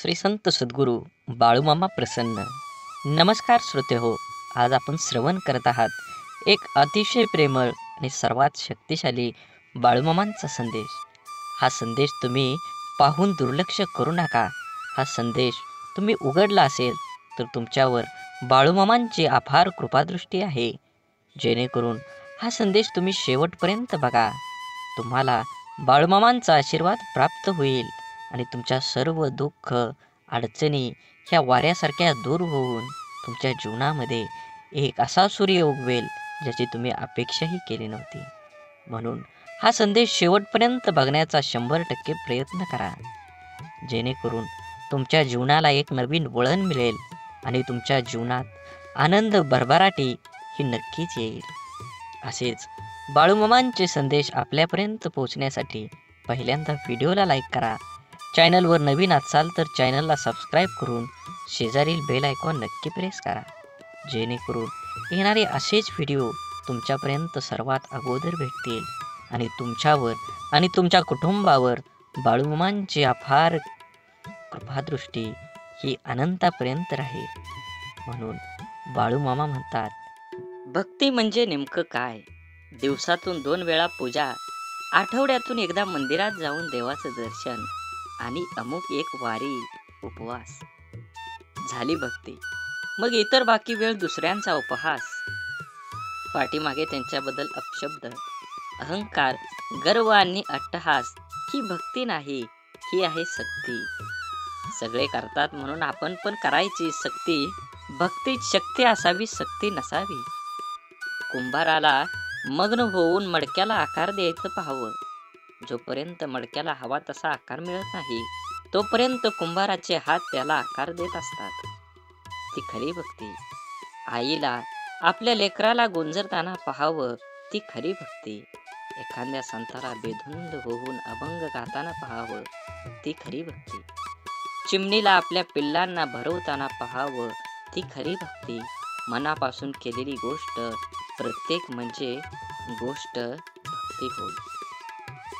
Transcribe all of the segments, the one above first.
श्री संत सद्गुरू बाळूमामा प्रसन्न. नमस्कार श्रोते हो. आज आपण श्रवण करत आहात एक अतिशय प्रेमळ आणि सर्वात शक्तिशाली बाळूमामांचा संदेश. हा संदेश तुम्ही पाहून दुर्लक्ष करू नका. हा संदेश तुम्ही उघडला असेल तर तुमच्यावर बाळूमामांची अपार कृपादृष्टी आहे. जेणेकरून हा संदेश तुम्ही शेवटपर्यंत बघा. तुम्हाला बाळूमामांचा आशीर्वाद प्राप्त होईल आणि तुमच्या सर्व दुःख अडचणी ह्या वाऱ्यासारख्या दूर होऊन तुमच्या जीवनामध्ये एक असा सूर्य उगवेल ज्याची तुम्ही अपेक्षाही केली नव्हती. म्हणून हा संदेश शेवटपर्यंत बघण्याचा 100% प्रयत्न करा. जेणेकरून तुमच्या जीवनाला एक नवीन वळण मिळेल आणि तुमच्या जीवनात आनंद भरभराटी ही नक्कीच येईल. असेच बाळूमामांचे संदेश आपल्यापर्यंत पोहोचण्यासाठी पहिल्यांदा व्हिडिओला लाईक करा. चॅनलवर नवीन असाल तर चॅनलला सबस्क्राईब करून शेजारील बेल आयकॉन नक्की प्रेस करा. जेणेकरून येणारे असेच व्हिडिओ तुमच्यापर्यंत सर्वात अगोदर भेटतील आणि तुमच्यावर आणि तुमच्या कुटुंबावर बाळूमामांची अपार कृपादृष्टी ही अनंतापर्यंत राहील. म्हणून बाळूमामा म्हणतात, भक्ती म्हणजे नेमकं काय? दिवसातून 2 वेळा पूजा, आठवड्यातून एकदा मंदिरात जाऊन देवाचं दर्शन आणि अमुक एक वारी, उपवास. झाली भक्ती. मग इतर बाकी वेळ दुसऱ्यांचा उपहास. पाठीमागे त्यांच्याबद्दल अपशब्द, अहंकार, गर्व आणि अट्टहास. ही भक्ती नाही, ही आहे सक्ती. सगळे करतात म्हणून आपण पण करायची सक्ती. भक्तीत शक्ती असावी, सक्ती नसावी. कुंभाराला मग्न होऊन मडक्याला आकार द्यायचं पाहावं. जोपर्यंत मडक्याला हवा तसा आकार मिळत नाही तोपर्यंत कुंभाराचे हात त्याला आकार देत असतात. ती खरी भक्ती. आईला आपल्या लेकराला गुंजरताना पाहावं, ती खरी भक्ती. एखाद्या संताला बेधुंद होऊन अभंग गाताना पाहावं, ती खरी भक्ती. चिमणीला आपल्या पिल्लांना भरवताना पाहावं, ती खरी भक्ती. मनापासून केलेली गोष्ट प्रत्येक म्हणजे गोष्ट भक्ती होय.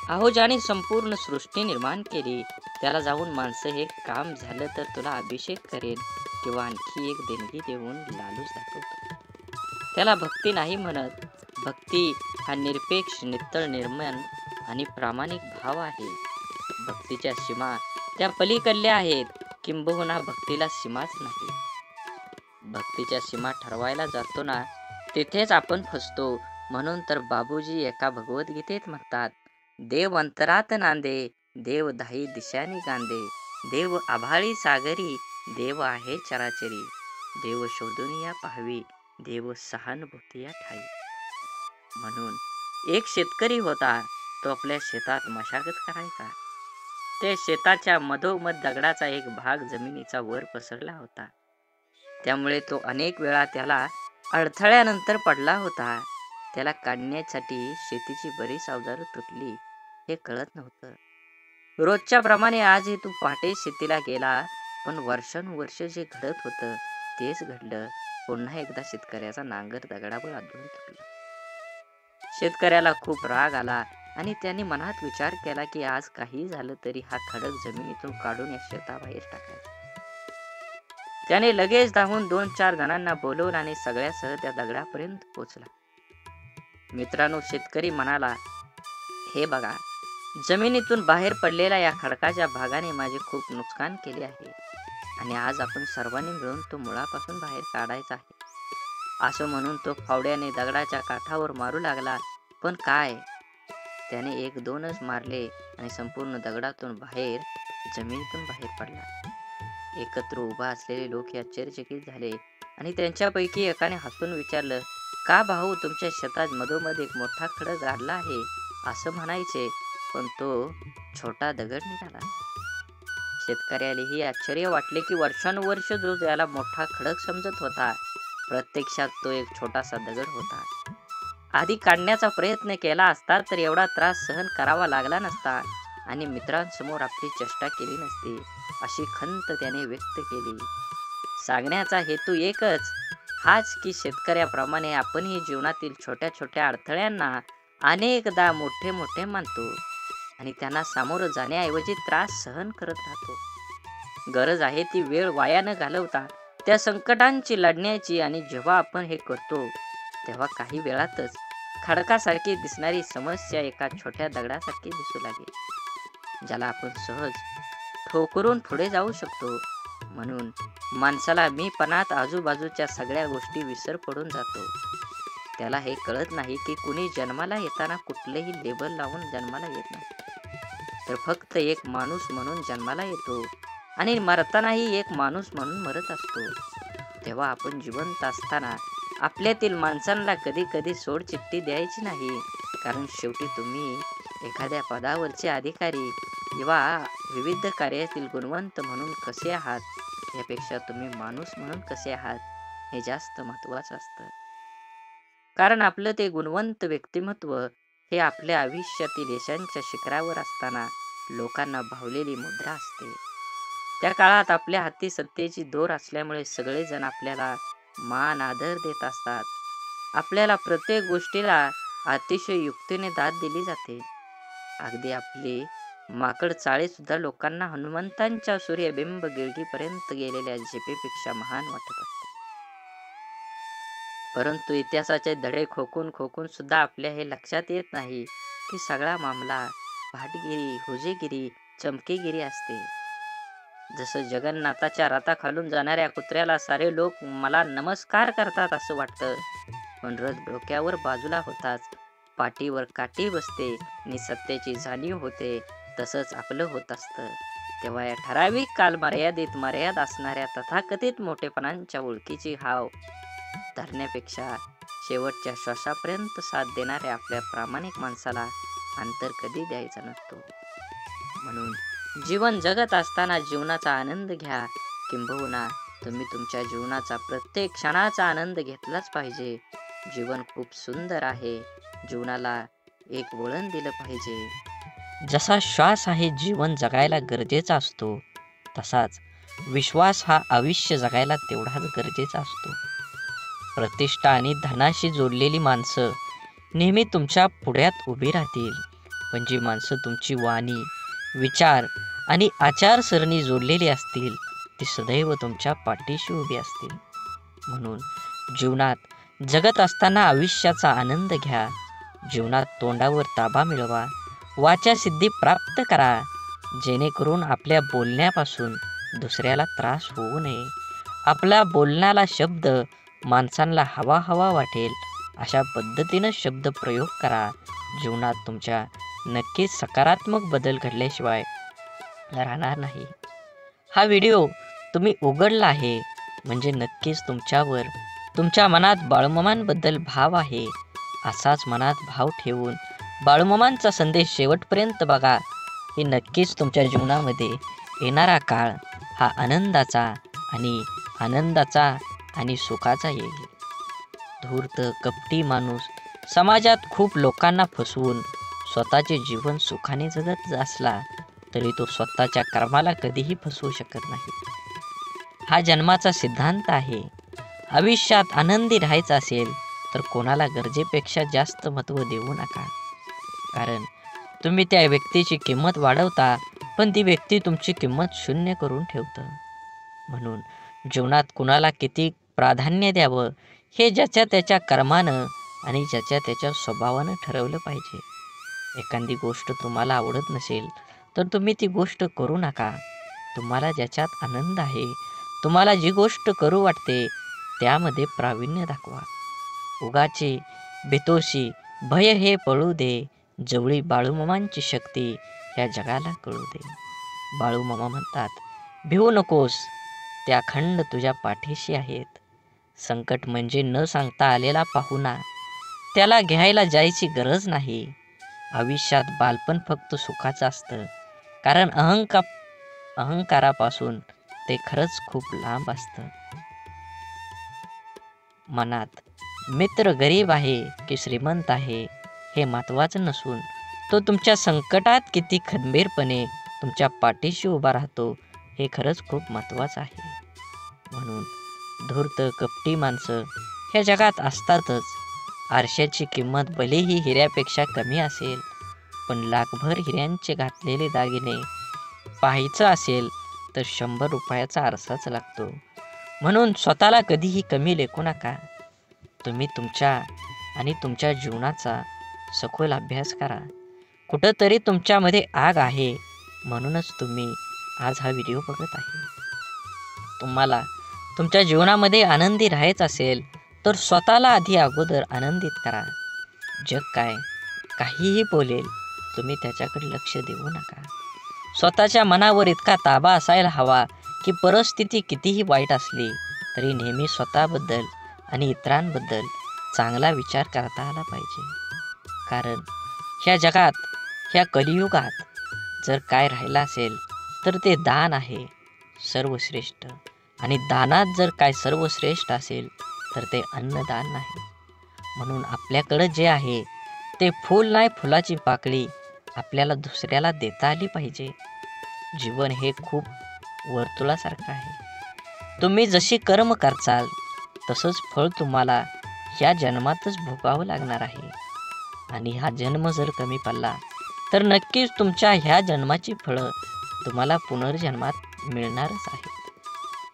अहो, ज्याने संपूर्ण सृष्टी निर्माण केली त्याला जाऊन माणसं हे काम झालं तर तुला अभिषेक करेन किंवा आणखी एक देणगी देऊन लालूच दाखवतो, त्याला भक्ती नाही म्हणत. भक्ती हा निरपेक्ष, नित्तळ, निर्मळ आणि प्रामाणिक भाव आहे. भक्तीच्या सीमा त्या पलीकडल्या आहेत, किंबहुना भक्तीला सीमाच नाही. भक्तीच्या सीमा ठरवायला जातो ना तिथेच आपण फसतो. म्हणून तर बाबूजी एका भगवद्गीतेत म्हणतात, देव अंतरात नांदे, देव दाही दिशांनी गांदे, देव आभाळी सागरी, देव आहे चराचरी, देव शोधून या पाहावी, देव सहानुभूती या ठाई. म्हणून एक शेतकरी होता. तो आपल्या शेतात मशागत करायचा. त्या शेताच्या मधोमध दगडाचा एक भाग जमिनीचा वर पसरला होता. त्यामुळे तो अनेक वेळा त्याला अडथळ्यानंतर पडला होता. त्याला काढण्यासाठी शेतीची बरीच अवजारं तुटली हे कळत नव्हतं. रोजच्या प्रमाणे आजही तू पहाटे शेतीला गेला, पण वर्षानुवर्ष जे घडत होतं तेच घडलं. पुन्हा एकदा शेतकऱ्याचा नांगर दगडावर आदळून तुटला. शेतकऱ्याला खूप राग आला आणि त्याने मनात विचार केला की आज काही झालं तरी हा खडक जमिनीतून काढून या शेताबाहेर टाकायचा. त्याने लगेच धावून 2-4 जणांना बोलवलं आणि सगळ्यासह त्या दगडापर्यंत पोहोचला. मित्रांनो, शेतकरी म्हणाला, हे बघा, जमिनीतून बाहेर पडलेल्या या खडकाच्या भागाने माझे खूप नुकसान केले आहे आणि आज आपण सर्वांनी मिळून तो मुळापासून बाहेर काढायचा आहे. असं म्हणून तो फावड्याने दगडाच्या काठावर मारू लागला. पण काय, त्याने 1-2च मारले आणि संपूर्ण दगडातून बाहेर, जमिनीतून बाहेर पडला. एकत्र उभा असलेले लोक आश्चर्यचकित झाले आणि त्यांच्यापैकी एकाने हसून विचारलं, का भाऊ, तुमच्या शेतात मधोमध एक मोठा खडक गाडला आहे असं म्हणायचे, पण तो छोटा दगड निघाला. शेतकऱ्यालाही आश्चर्य वाटले की वर्षानुवर्ष जो त्याला मोठा खडक समजत होता प्रत्यक्षात तो एक छोटासा दगड होता. आधी काढण्याचा प्रयत्न केला असता तर एवढा त्रास सहन करावा लागला नसता आणि मित्रांसमोर आपली चेष्टा केली नसती, अशी खंत त्याने व्यक्त केली. सांगण्याचा हेतू एकच, हाच की शेतकऱ्याप्रमाणे आपणही जीवनातील छोट्या छोट्या अडथळ्यांना अनेकदा मोठे मोठे मानतो आणि त्यांना सामोरं जाण्याऐवजी त्रास सहन करत राहतो. गरज आहे ती वेळ वाया न घालवता त्या संकटांची लढण्याची. आणि जेव्हा आपण हे करतो तेव्हा काही वेळातच खडकासारखी दिसणारी समस्या एका छोट्या दगडासारखी दिसू लागेल, ज्याला आपण सहज ठोकरून पुढे जाऊ शकतो. म्हणून माणसाला मीपणात आजूबाजूच्या सगळ्या गोष्टी विसर पडून जातो. त्याला हे कळत नाही की कुणी जन्माला येताना कुठलेही लेबल लावून जन्माला येत नाही, तर फक्त एक माणूस म्हणून जन्माला येतो आणि मरतानाही एक माणूस म्हणून मरत असतो. तेव्हा आपण जिवंत असताना आपल्यातील माणसांना कधी कधी सोडचिठ्ठी द्यायची नाही, कारण शेवटी तुम्ही एखाद्या पदावरचे अधिकारी किंवा विविध कार्यातील गुणवंत म्हणून कसे आहात यापेक्षा तुम्ही माणूस म्हणून कसे आहात हे जास्त महत्वाचं असतं. कारण आपलं ते गुणवंत व्यक्तिमत्व हे आपल्या आयुष्यातील यशांच्या शिखरावर असताना लोकांना भावलेली मुद्रा असते. त्या काळात आपल्या हाती सत्तेची दोर असल्यामुळे सगळेजण आपल्याला मान आदर देत असतात. आपल्याला प्रत्येक गोष्टीला अतिशय युक्तीने दाद दिली जाते. अगदी आपली माकड चाळे सुद्धा लोकांना हनुमंतांच्या सूर्यबिंब गिळगीपर्यंत गेलेल्या झेपेपेक्षा महान वाटत असते. परंतु इतिहासाचे धडे खोकून खोकून सुद्धा आपल्या हे लक्षात येत नाही की सगळा मामला भाटगिरी, हुजेगिरी, चमकेगिरी असते. जसं जगन्नाथाच्या रथाखालून जाणाऱ्या कुत्र्याला सारे लोक मला नमस्कार करतात असं वाटतं, पण रथ डोक्यावर बाजूला होताच पाठीवर काठी बसते आणि सत्तेची जाणीव होते. तसंच आपलं होत असतं. तेव्हा या ठराविक कालमर्यादेत मर्यादा असणाऱ्या तथाकथित मोठेपणांच्या ओळखीची हाव धरण्यापेक्षा शेवटच्या श्वासापर्यंत साथ देणाऱ्या आपल्या प्रामाणिक माणसाला अंतर कधी द्यायचा नसतो. म्हणून जीवन जगत असताना जीवनाचा आनंद घ्या. किंबहुना तुम्ही तुमच्या जीवनाचा प्रत्येक क्षणाचा आनंद घेतलाच पाहिजे. जीवन खूप सुंदर आहे. जीवनाला एक वळण दिलं पाहिजे. जसा श्वास आहे जीवन जगायला गरजेचा असतो, तसाच विश्वास हा आयुष्य जगायला तेवढाच गरजेचा असतो. प्रतिष्ठा आणि धनाशी जोडलेली माणसं नेहमी तुमच्या पुढ्यात उभी राहतील, पण जी माणसं तुमची वाणी, विचार आणि आचारसरणी जोडलेली असतील ती सदैव तुमच्या पाठीशी उभी असतील. म्हणून जीवनात जगत असताना आयुष्याचा आनंद घ्या. जीवनात तोंडावर ताबा मिळवा, वाचासिद्धी प्राप्त करा, जेणेकरून आपल्या बोलण्यापासून दुसऱ्याला त्रास होऊ नये. आपला बोलण्याला शब्द माणसांना हवा हवा वाटेल अशा पद्धतीनं शब्द प्रयोग करा. जीवनात तुमच्या नक्कीच सकारात्मक बदल घडल्याशिवाय राहणार नाही. हा व्हिडिओ तुम्ही उघडला आहे म्हणजे नक्कीच तुमच्यावर, तुमच्या मनात बाळूमामांबद्दल भाव आहे. असाच मनात भाव ठेवून बाळूमामांचा संदेश शेवटपर्यंत बघा. हे नक्कीच तुमच्या जीवनामध्ये येणारा काळ हा आनंदाचा आणि सुखाचा येईल. धूर्त कपटी माणूस समाजात खूप लोकांना फसवून स्वतःचे जीवन सुखाने जगत असला तरी तो स्वतःच्या कर्माला कधीही फसवू शकत नाही. हा जन्माचा सिद्धांत आहे. आयुष्यात आनंदी राहायचं असेल तर कोणाला गरजेपेक्षा जास्त महत्त्व देऊ नका, कारण तुम्ही त्या व्यक्तीची किंमत वाढवता पण ती व्यक्ती तुमची किंमत शून्य करून ठेवतं. म्हणून जीवनात कुणाला किती प्राधान्य द्यावं हे ज्याच्या त्याच्या कर्मानं आणि ज्याच्या त्याच्या स्वभावानं ठरवलं पाहिजे. एखादी गोष्ट तुम्हाला आवडत नसेल तर तुम्ही ती गोष्ट करू नका. तुम्हाला ज्याच्यात आनंद आहे, तुम्हाला जी गोष्ट करू वाटते त्यामध्ये प्रावीण्य दाखवा. उगाची बेतोशी भय हे पळू दे, जवळी बाळूमामांची शक्ती या जगाला कळू दे. बाळूमामा म्हणतात, भिवू नकोस, त्या अखंड तुझ्या पाठीशी आहेत. संकट म्हणजे न सांगता आलेला पाहुणा, त्याला घ्यायला जायची गरज नाही. आयुष्यात बालपण फक्त सुखाचं असतं, कारण अहंकारापासून ते खरंच खूप लांब असतं. मनात मित्र गरीब आहे की श्रीमंत आहे हे महत्त्वाचं नसून तो तुमच्या संकटात किती खंबीरपणे तुमच्या पाठीशी उभा राहतो हे खरंच खूप महत्त्वाचं आहे. म्हणून धूर्त कपटी माणसं ह्या जगात असतातच. आरशाची किंमत भलेही हिऱ्यापेक्षा कमी असेल, पण लाखभर हिऱ्यांचे घातलेले दागिने पाहायचं असेल तर 100 रुपयाचा आरसाच लागतो. म्हणून स्वतःला कधीही कमी लेखू नका. तुम्ही तुमच्या आणि तुमच्या जीवनाचा सखोल अभ्यास करा. कुठंतरी तुमच्यामध्ये आग आहे, म्हणूनच तुम्ही आज हा व्हिडिओ बघत आहे. तुम्हाला तुमच्या जीवनामध्ये आनंदी राहायचं असेल तर स्वतःला आधी अगोदर आनंदित करा. जग काहीही बोलेल, तुम्ही त्याच्याकडे लक्ष देऊ नका. स्वतःच्या मनावर इतका ताबा असायला हवा की परिस्थिती कितीही वाईट असली तरी नेहमी स्वतःबद्दल आणि इतरांबद्दल चांगला विचार करता आला पाहिजे. कारण ह्या जगात, ह्या कलियुगात जर काय राहिलं असेल तर ते दान आहे सर्वश्रेष्ठ. आणि दानात जर काय सर्वश्रेष्ठ असेल तर ते अन्नदान नाही. म्हणून आपल्याकडं जे आहे ते फूल नाही, फुलाची पाकळी आपल्याला दुसऱ्याला देता आली पाहिजे. जीवन हे खूप वर्तुळासारखं आहे. तुम्ही जशी कर्म करचाल तसंच फळ तुम्हाला ह्या जन्मातच भोगावं लागणार आहे. आणि हा जन्म जर कमी पडला तर नक्कीच तुमच्या ह्या जन्माची फळं तुम्हाला पुनर्जन्मात मिळणारच आहेत.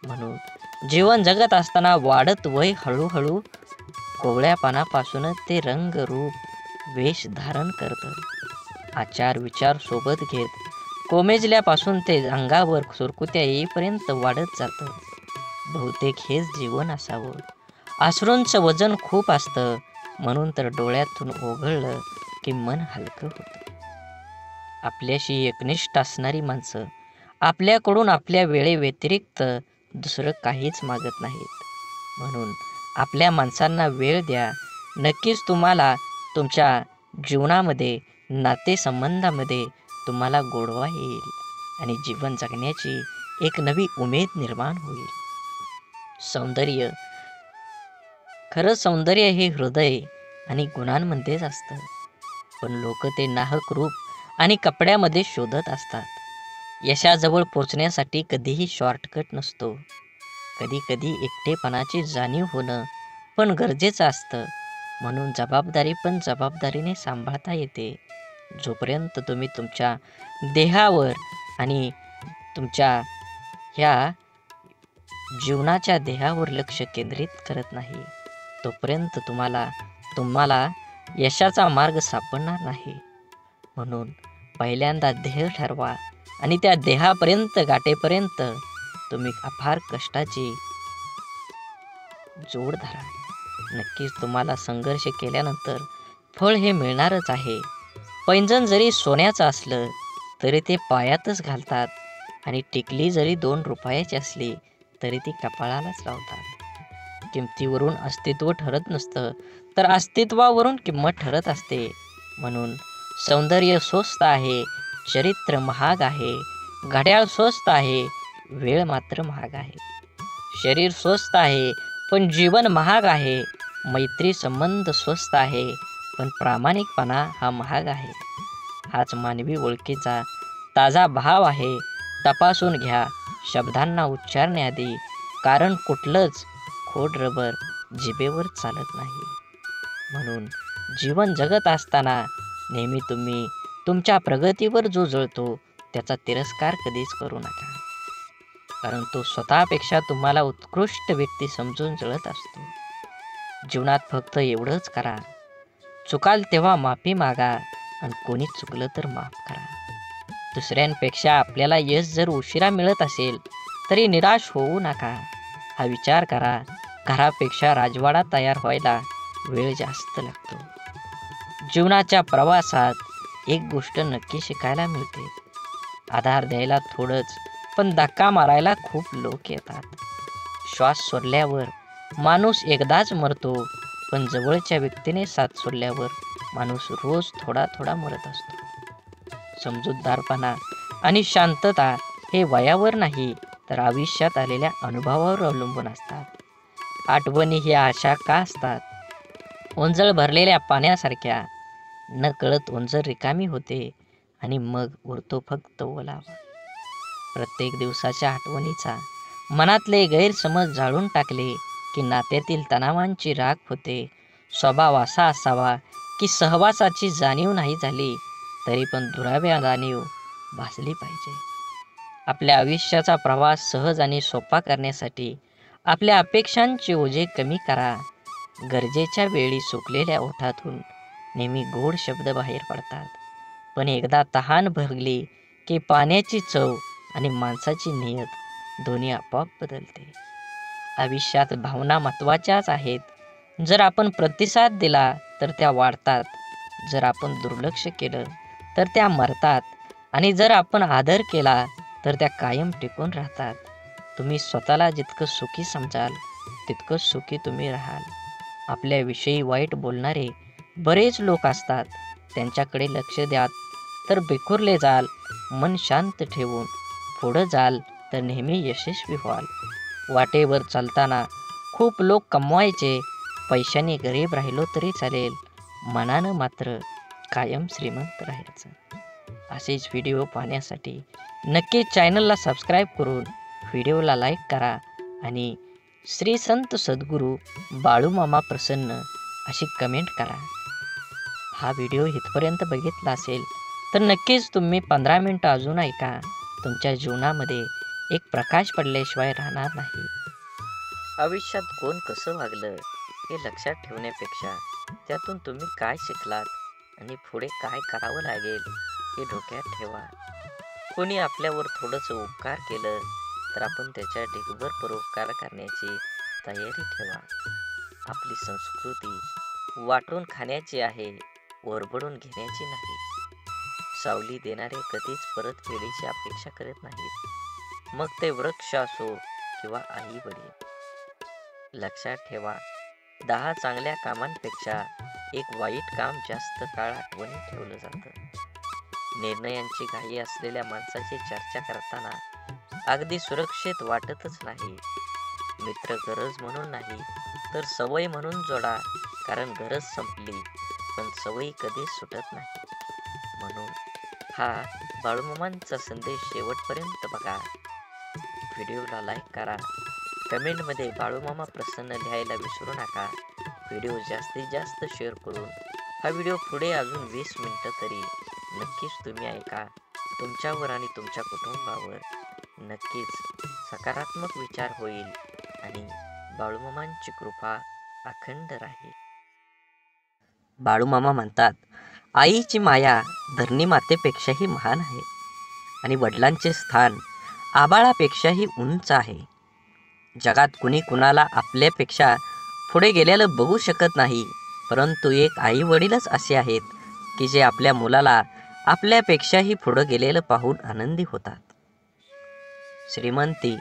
म्हणून जीवन जगत असताना वाढत वय हळूहळू कोवळ्या पानापासून ते रंग रूप वेश धारण करतं. आचार विचार सोबत घेत कोमेजल्यापासून ते अंगावर सुरकुत्या येईपर्यंत वाढत जातं. बहुतेक हेच जीवन असावं. अश्रूंचं वजन खूप असतं, म्हणून तर डोळ्यातून ओघळलं की मन हलकं होतं. आपल्याशी एकनिष्ठ असणारी माणसं आपल्याकडून आपल्या वेळेव्यतिरिक्त दुसरं काहीच मागत नाहीत. म्हणून आपल्या माणसांना वेळ द्या. नक्कीच तुम्हाला तुमच्या जीवनामध्ये, नातेसंबंधामध्ये तुम्हाला गोडवा येईल आणि जीवन जगण्याची एक नवी उमेद निर्माण होईल. सौंदर्य, खरं सौंदर्य हे हृदय आणि गुणांमध्येच असतं. पण लोक ते नाहक रूप आणि कपड्यामध्ये शोधत असतात. यशाजवळ पोचण्यासाठी कधीही शॉर्टकट नसतो. कधी कधी एकटेपणाची जाणीव होणं पण गरजेचं असतं. म्हणून जबाबदारी पण जबाबदारीने सांभाळता येते. जोपर्यंत तुम्ही तुमच्या देहावर आणि तुमच्या ह्या जीवनाच्या देहावर लक्ष केंद्रित करत नाही तोपर्यंत तुम्हाला यशाचा मार्ग सापडणार नाही. म्हणून पहिल्यांदा ध्येय ठरवा आणि त्या देहापर्यंत गाठेपर्यंत तुम्ही अपार कष्टाची जोड धरा. नक्कीच तुम्हाला संघर्ष केल्यानंतर फळ हे मिळणारच आहे. पैंजण जरी सोन्याचं असलं तरी ते पायातच घालतात आणि टिकली जरी 2 रुपयाची असली तरी ती कपाळालाच लावतात. किमतीवरून अस्तित्व ठरत नसतं तर अस्तित्वावरून किंमत ठरत असते. म्हणून सौंदर्य स्वस्त आहे, चरित्र महाग आहे, घड्याळ स्वस्त आहे, वेळ मात्र महाग आहे. शरीर स्वस्त आहे पण जीवन महाग आहे. मैत्री संबंध स्वस्त आहे पण प्रामाणिकपणा हा महाग आहे. हाच मानवी ओळखीचा ताजा भाव आहे. तपासून घ्या शब्दांना उच्चारण्याआधी, कारण कुठलंच खोड रबर जिभेवर चालत नाही. म्हणून जीवन जगत असताना नेहमी तुम्ही तुमच्या प्रगतीवर जो जळतो त्याचा तिरस्कार कधीच करू नका. कारण तो स्वतःपेक्षा तुम्हाला उत्कृष्ट व्यक्ती समजून जळत असतो. जीवनात फक्त एवढंच करा, चुकाल तेव्हा माफी मागा आणि कोणी चुकलं तर माफ करा. दुसऱ्यांपेक्षा आपल्याला यश जर उशिरा मिळत असेल तरी निराश होऊ नका. हा विचार करा, घरापेक्षा राजवाडा तयार व्हायला वेळ जास्त लागतो. जीवनाच्या प्रवासात एक गोष्ट नक्की शिकायला मिळते. आधार द्यायला थोडंच पण धक्का मारायला खूप लोक येतात. श्वास सोडल्यावर माणूस एकदाच मरतो, पण जवळच्या व्यक्तीने साथ सोडल्यावर माणूस रोज थोडा थोडा मरत असतो. समजूतदारपणा आणि शांतता हे वयावर नाही तर आयुष्यात आलेल्या अनुभवावर अवलंबून असतात. आठवणी ह्या अशा का असतात? ओंजळ भरलेल्या पाण्यासारख्या. न कळत ओंजळ रिकामी होते आणि मग उरतो फक्त ओलावा. प्रत्येक दिवसाच्या आठवणीचा मनातले गैरसमज जाळून टाकले की नात्यातील तणावांची राख होते. स्वभाव असा असावा की सहवासाची जाणीव नाही झाली तरी पण दुराव्या जाणीव भासली पाहिजे. आपल्या आयुष्याचा प्रवास सहज आणि सोपा करण्यासाठी आपल्या अपेक्षांचे ओझे कमी करा. गरजेच्या वेळी सुकलेल्या ओठातून नेहमी गोड शब्द बाहेर पडतात, पण एकदा तहान भरली की पाण्याची चव आणि माणसाची नियत दोन्ही आपोआप बदलते. आयुष्यात भावना महत्त्वाच्याच आहेत. जर आपण प्रतिसाद दिला तर त्या वाढतात, जर आपण दुर्लक्ष केलं तर त्या मरतात आणि जर आपण आदर केला तर त्या कायम टिकून राहतात. तुम्ही स्वतःला जितकं सुखी समजाल तितकं सुखी तुम्ही राहाल. आपल्याविषयी वाईट बोलणारे बरेच लोक असतात, त्यांच्याकडे लक्ष द्या तर बिखुरले जाल. मन शांत ठेवून पुढं जाल तर नेहमी यशस्वी व्हाल. वाटेवर चालताना खूप लोक कमवायचे, पैशाने गरीब राहिलो तरी चालेल, मनानं मात्र कायम श्रीमंत राहायचं. असेच व्हिडिओ पाहण्यासाठी नक्की चॅनलला सबस्क्राईब करून व्हिडिओला लाईक करा आणि श्री संत सद्गुरू बाळूमामा प्रसन्न अशी कमेंट करा. हा व्हिडिओ इथपर्यंत बघितला असेल तर नक्कीच तुम्ही 15 मिनटं अजून ऐका. तुमच्या जीवनामध्ये एक प्रकाश पडल्याशिवाय राहणार नाही. आयुष्यात कोण कसं वागलं हे लक्षात ठेवण्यापेक्षा त्यातून तुम्ही काय शिकलात आणि पुढे काय करावं लागेल हे डोक्यात ठेवा. कोणी आपल्यावर थोडंसं उपकार केलं तर आपण त्याच्या ढिगभर परोपकार करण्याची तयारी ठेवा. आपली संस्कृती वाटून खाण्याची आहे, ओरबडून घेण्याची नाही. सावली देणारे कधीच परतफेडीची अपेक्षा करत नाहीत, मग ते वृक्ष असो किंवा आई वडील. लक्षात ठेवा, 10 चांगल्या कामांपेक्षा एक वाईट काम जास्त काळ आठवणीत ठेवलं जातं. निर्णयांची घाई असलेल्या माणसाची चर्चा करताना अगदी सुरक्षित वाटतच नाही. मित्र गरज म्हणून नाही तर सवय म्हणून जोडा, कारण गरज संपली पण सवयी कधीच सुटत नाही. म्हणून हा बाळूमामांचा संदेश शेवटपर्यंत बघा. व्हिडिओला लाईक करा, कमेंटमध्ये बाळूमामा प्रसन्न लिहायला विसरू नका. व्हिडिओ जास्तीत जास्त शेअर करून हा व्हिडिओ पुढे अजून 20 मिनिटं तरी नक्कीच तुम्ही ऐका. तुमच्यावर आणि तुमच्या कुटुंबावर नक्कीच सकारात्मक विचार होईल आणि बाळूमामांची कृपा अखंड राहील. बाळूमामा म्हणतात, आईची माया धरणी मातेपेक्षाही महान आहे आणि वडिलांचे स्थान आभाळापेक्षाही उंच आहे. जगात कुणी कुणाला आपल्यापेक्षा पुढे गेलेलं बघू शकत नाही, परंतु एक आई वडीलच असे आहेत की जे आपल्या मुलाला आपल्यापेक्षाही पुढे गेलेलं पाहून आनंदी होतात. श्रीमंती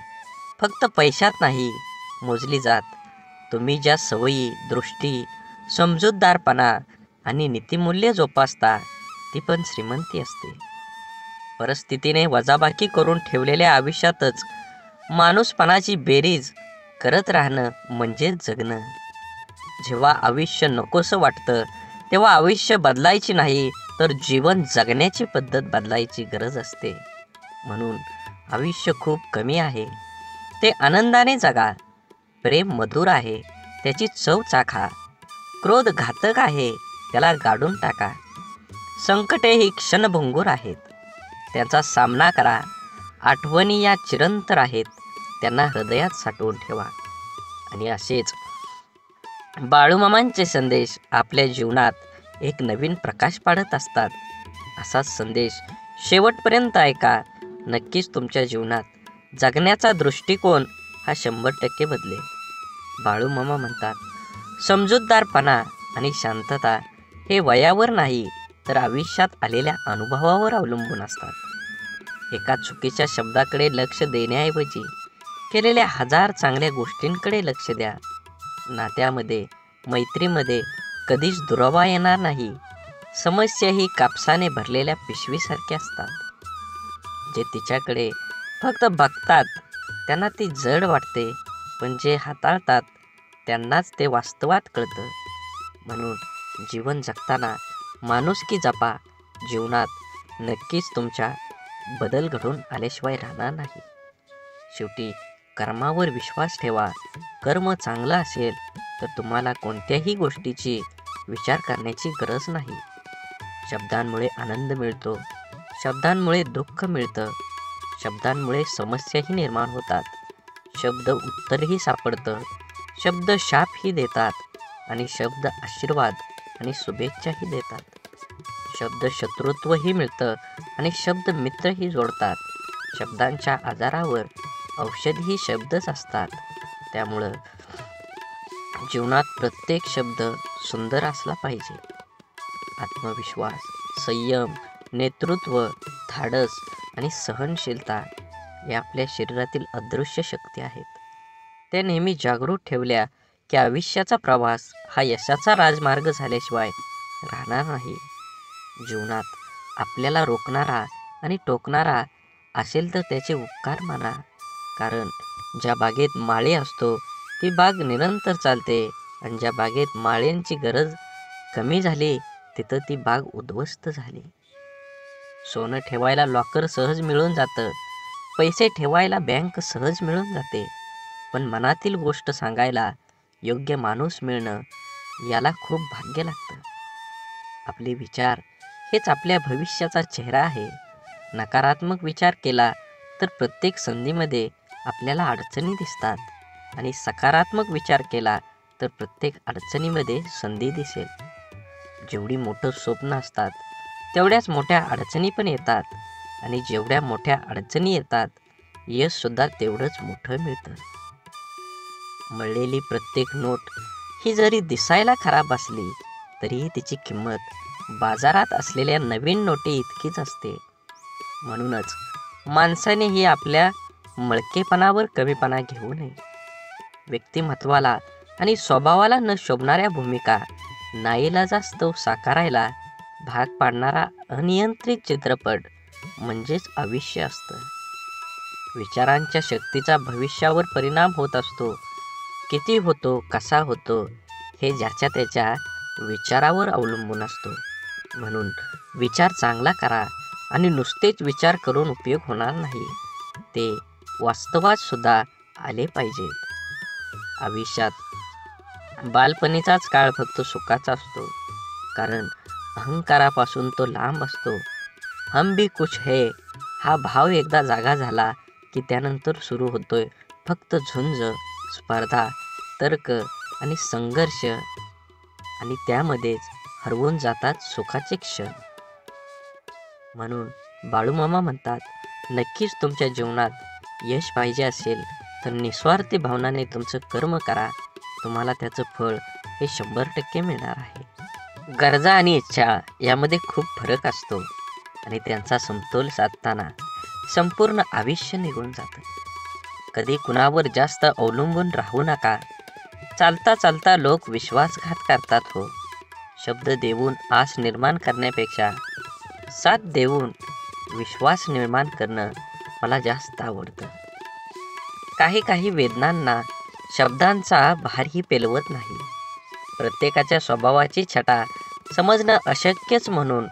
फक्त पैशात नाही मोजली जात. तुम्ही ज्या सवयी, दृष्टी, समजूतदारपणा आणि नीतिमूल्य जोपासता ती पण श्रीमंती असते. परिस्थितीने वजाबाकी करून ठेवलेल्या आयुष्यातच माणूसपणाची बेरीज करत राहणं म्हणजे जगणं. जेव्हा आयुष्य नकोसं वाटतं तेव्हा आयुष्य बदलायची नाही तर जीवन जगण्याची पद्धत बदलायची गरज असते. म्हणून आयुष्य खूप कमी आहे, ते आनंदाने जगा. प्रेम मधुर आहे, त्याची चव चाखा. क्रोध घातक आहे, त्याला गाडून टाका. संकटे ही क्षणभंगूर आहेत, त्यांचा सामना करा. आठवणी या चिरंतर आहेत, त्यांना हृदयात साठवून ठेवा. आणि असेच बाळूमामांचे संदेश आपल्या जीवनात एक नवीन प्रकाश पाडत असतात. असा संदेश शेवटपर्यंत ऐका. नक्कीच तुमच्या जीवनात जगण्याचा दृष्टिकोन हा 100% बदलेल. बाळूमामा म्हणतात, समजूतदारपणा आणि शांतता हे वयावर नाही तर आयुष्यात आलेल्या अनुभवावर अवलंबून असतात. एका चुकीच्या शब्दाकडे लक्ष देण्याऐवजी केलेल्या 1000 चांगल्या गोष्टींकडे लक्ष द्या. नात्यामध्ये, मैत्रीमध्ये कधीच दुरावा येणार नाही. समस्या ही कापसाने भरलेल्या पिशवीसारख्या असतात. जे तिच्याकडे फक्त बघतात त्यांना ती जड वाटते, पण जे हाताळतात त्यांनाच ते वास्तवात कळतं. म्हणून जीवन जगताना माणुसकी जपा. जीवनात नक्कीच तुमच्या बदल घडून आल्याशिवाय राहणार नाही. शेवटी कर्मावर विश्वास ठेवा. कर्म चांगलं असेल तर तुम्हाला कोणत्याही गोष्टीची विचार करण्याची गरज नाही. शब्दांमुळे आनंद मिळतो, शब्दांमुळे दुःख मिळतं. शब्दांमुळे समस्याही निर्माण होतात. शब्द उत्तरही सापडतं, शब्द शापही देतात आणि शब्द आशीर्वाद आणि शुभेच्छाही देतात. शब्द शत्रुत्वही मिळतं आणि शब्द मित्रही जोडतात. शब्दांच्या आजारावर औषधही शब्दच असतात. त्यामुळं जीवनात प्रत्येक शब्द सुंदर असला पाहिजे. आत्मविश्वास, संयम, नेतृत्व, धाडस आणि सहनशीलता या आपल्या शरीरातील अदृश्य शक्ती आहेत. त्या नेहमी जागृत ठेवल्या की आयुष्याचा प्रवास हा यशाचा राजमार्ग झाल्याशिवाय राहणार नाही. जीवनात आपल्याला रोखणारा आणि टोकणारा असेल तर त्याचे उपकार माना. कारण ज्या बागेत माळी असतो ती बाग निरंतर चालते आणि ज्या बागेत माळ्यांची गरज कमी झाली तिथं ती बाग उद्ध्वस्त झाली. सोनं ठेवायला लॉकर सहज मिळून जातं, पैसे ठेवायला बँक सहज मिळून जाते, पण मनातील गोष्ट सांगायला योग्य माणूस मिळणं याला खूप भाग्य लागतं. आपले विचार हेच आपल्या भविष्याचा चेहरा आहे. नकारात्मक विचार केला तर प्रत्येक संधीमध्ये आपल्याला अडचणी दिसतात आणि सकारात्मक विचार केला तर प्रत्येक अडचणीमध्ये संधी दिसेल. जेवढी मोठं स्वप्न असतात तेवढ्याच मोठ्या अडचणी पण येतात आणि जेवढ्या मोठ्या अडचणी येतात यशसुद्धा तेवढंच मोठं मिळतं. मळलेली प्रत्येक नोट ही जरी दिसायला खराब असली तरीही तिची किंमत बाजारात असलेल्या नवीन नोटी इतकीच असते. म्हणूनच माणसानेही आपल्या मळकेपणावर कमीपणा घेऊ नये. व्यक्तिमत्वाला आणि स्वभावाला न शोभणाऱ्या भूमिका नाईलाजास्तव साकारायला भाग पाडणारा अनियंत्रित चित्रपट म्हणजेच आयुष्य असतं. विचारांच्या शक्तीचा भविष्यावर परिणाम होत असतो. किती होतो, कसा होतो हे ज्याच्या त्याच्या विचारावर अवलंबून असतो. म्हणून विचार चांगला करा आणि नुसतेच विचार करून उपयोग होणार नाही, ते वास्तवात सुद्धा आले पाहिजेत. आयुष्यात बालपणीचाच काळ फक्त सुखाचा असतो, कारण अहंकारापासून तो लांब असतो. हम भी कुछ है हा भाव एकदा जागा झाला की त्यानंतर सुरू होतोय फक्त झुंज, स्पर्धा, तर्क आणि संघर्ष आणि त्यामध्येच हरवून जातात सुखाचे क्षण. म्हणून बाळूमामा म्हणतात, नक्कीच तुमच्या जीवनात यश पाहिजे असेल तर निस्वार्थी भावनाने तुमचं कर्म करा. तुम्हाला त्याचं फळ हे 100% मिळणार आहे. गरजा आणि इच्छा यामध्ये खूप फरक असतो आणि त्यांचा समतोल साधताना संपूर्ण आयुष्य निघून जातं. कधी कुणावर जास्त अवलंबून राहू नका. चालता चालता लोक विश्वासघात करतात हो. शब्द देऊन आस निर्माण करण्यापेक्षा साथ देऊन विश्वास निर्माण करणं मला जास्त आवडतं. काही वेदनांना शब्दांचा भारही पेलवत नाही. प्रत्येकाच्या स्वभावाची छटा समजणं अशक्यच, म्हणून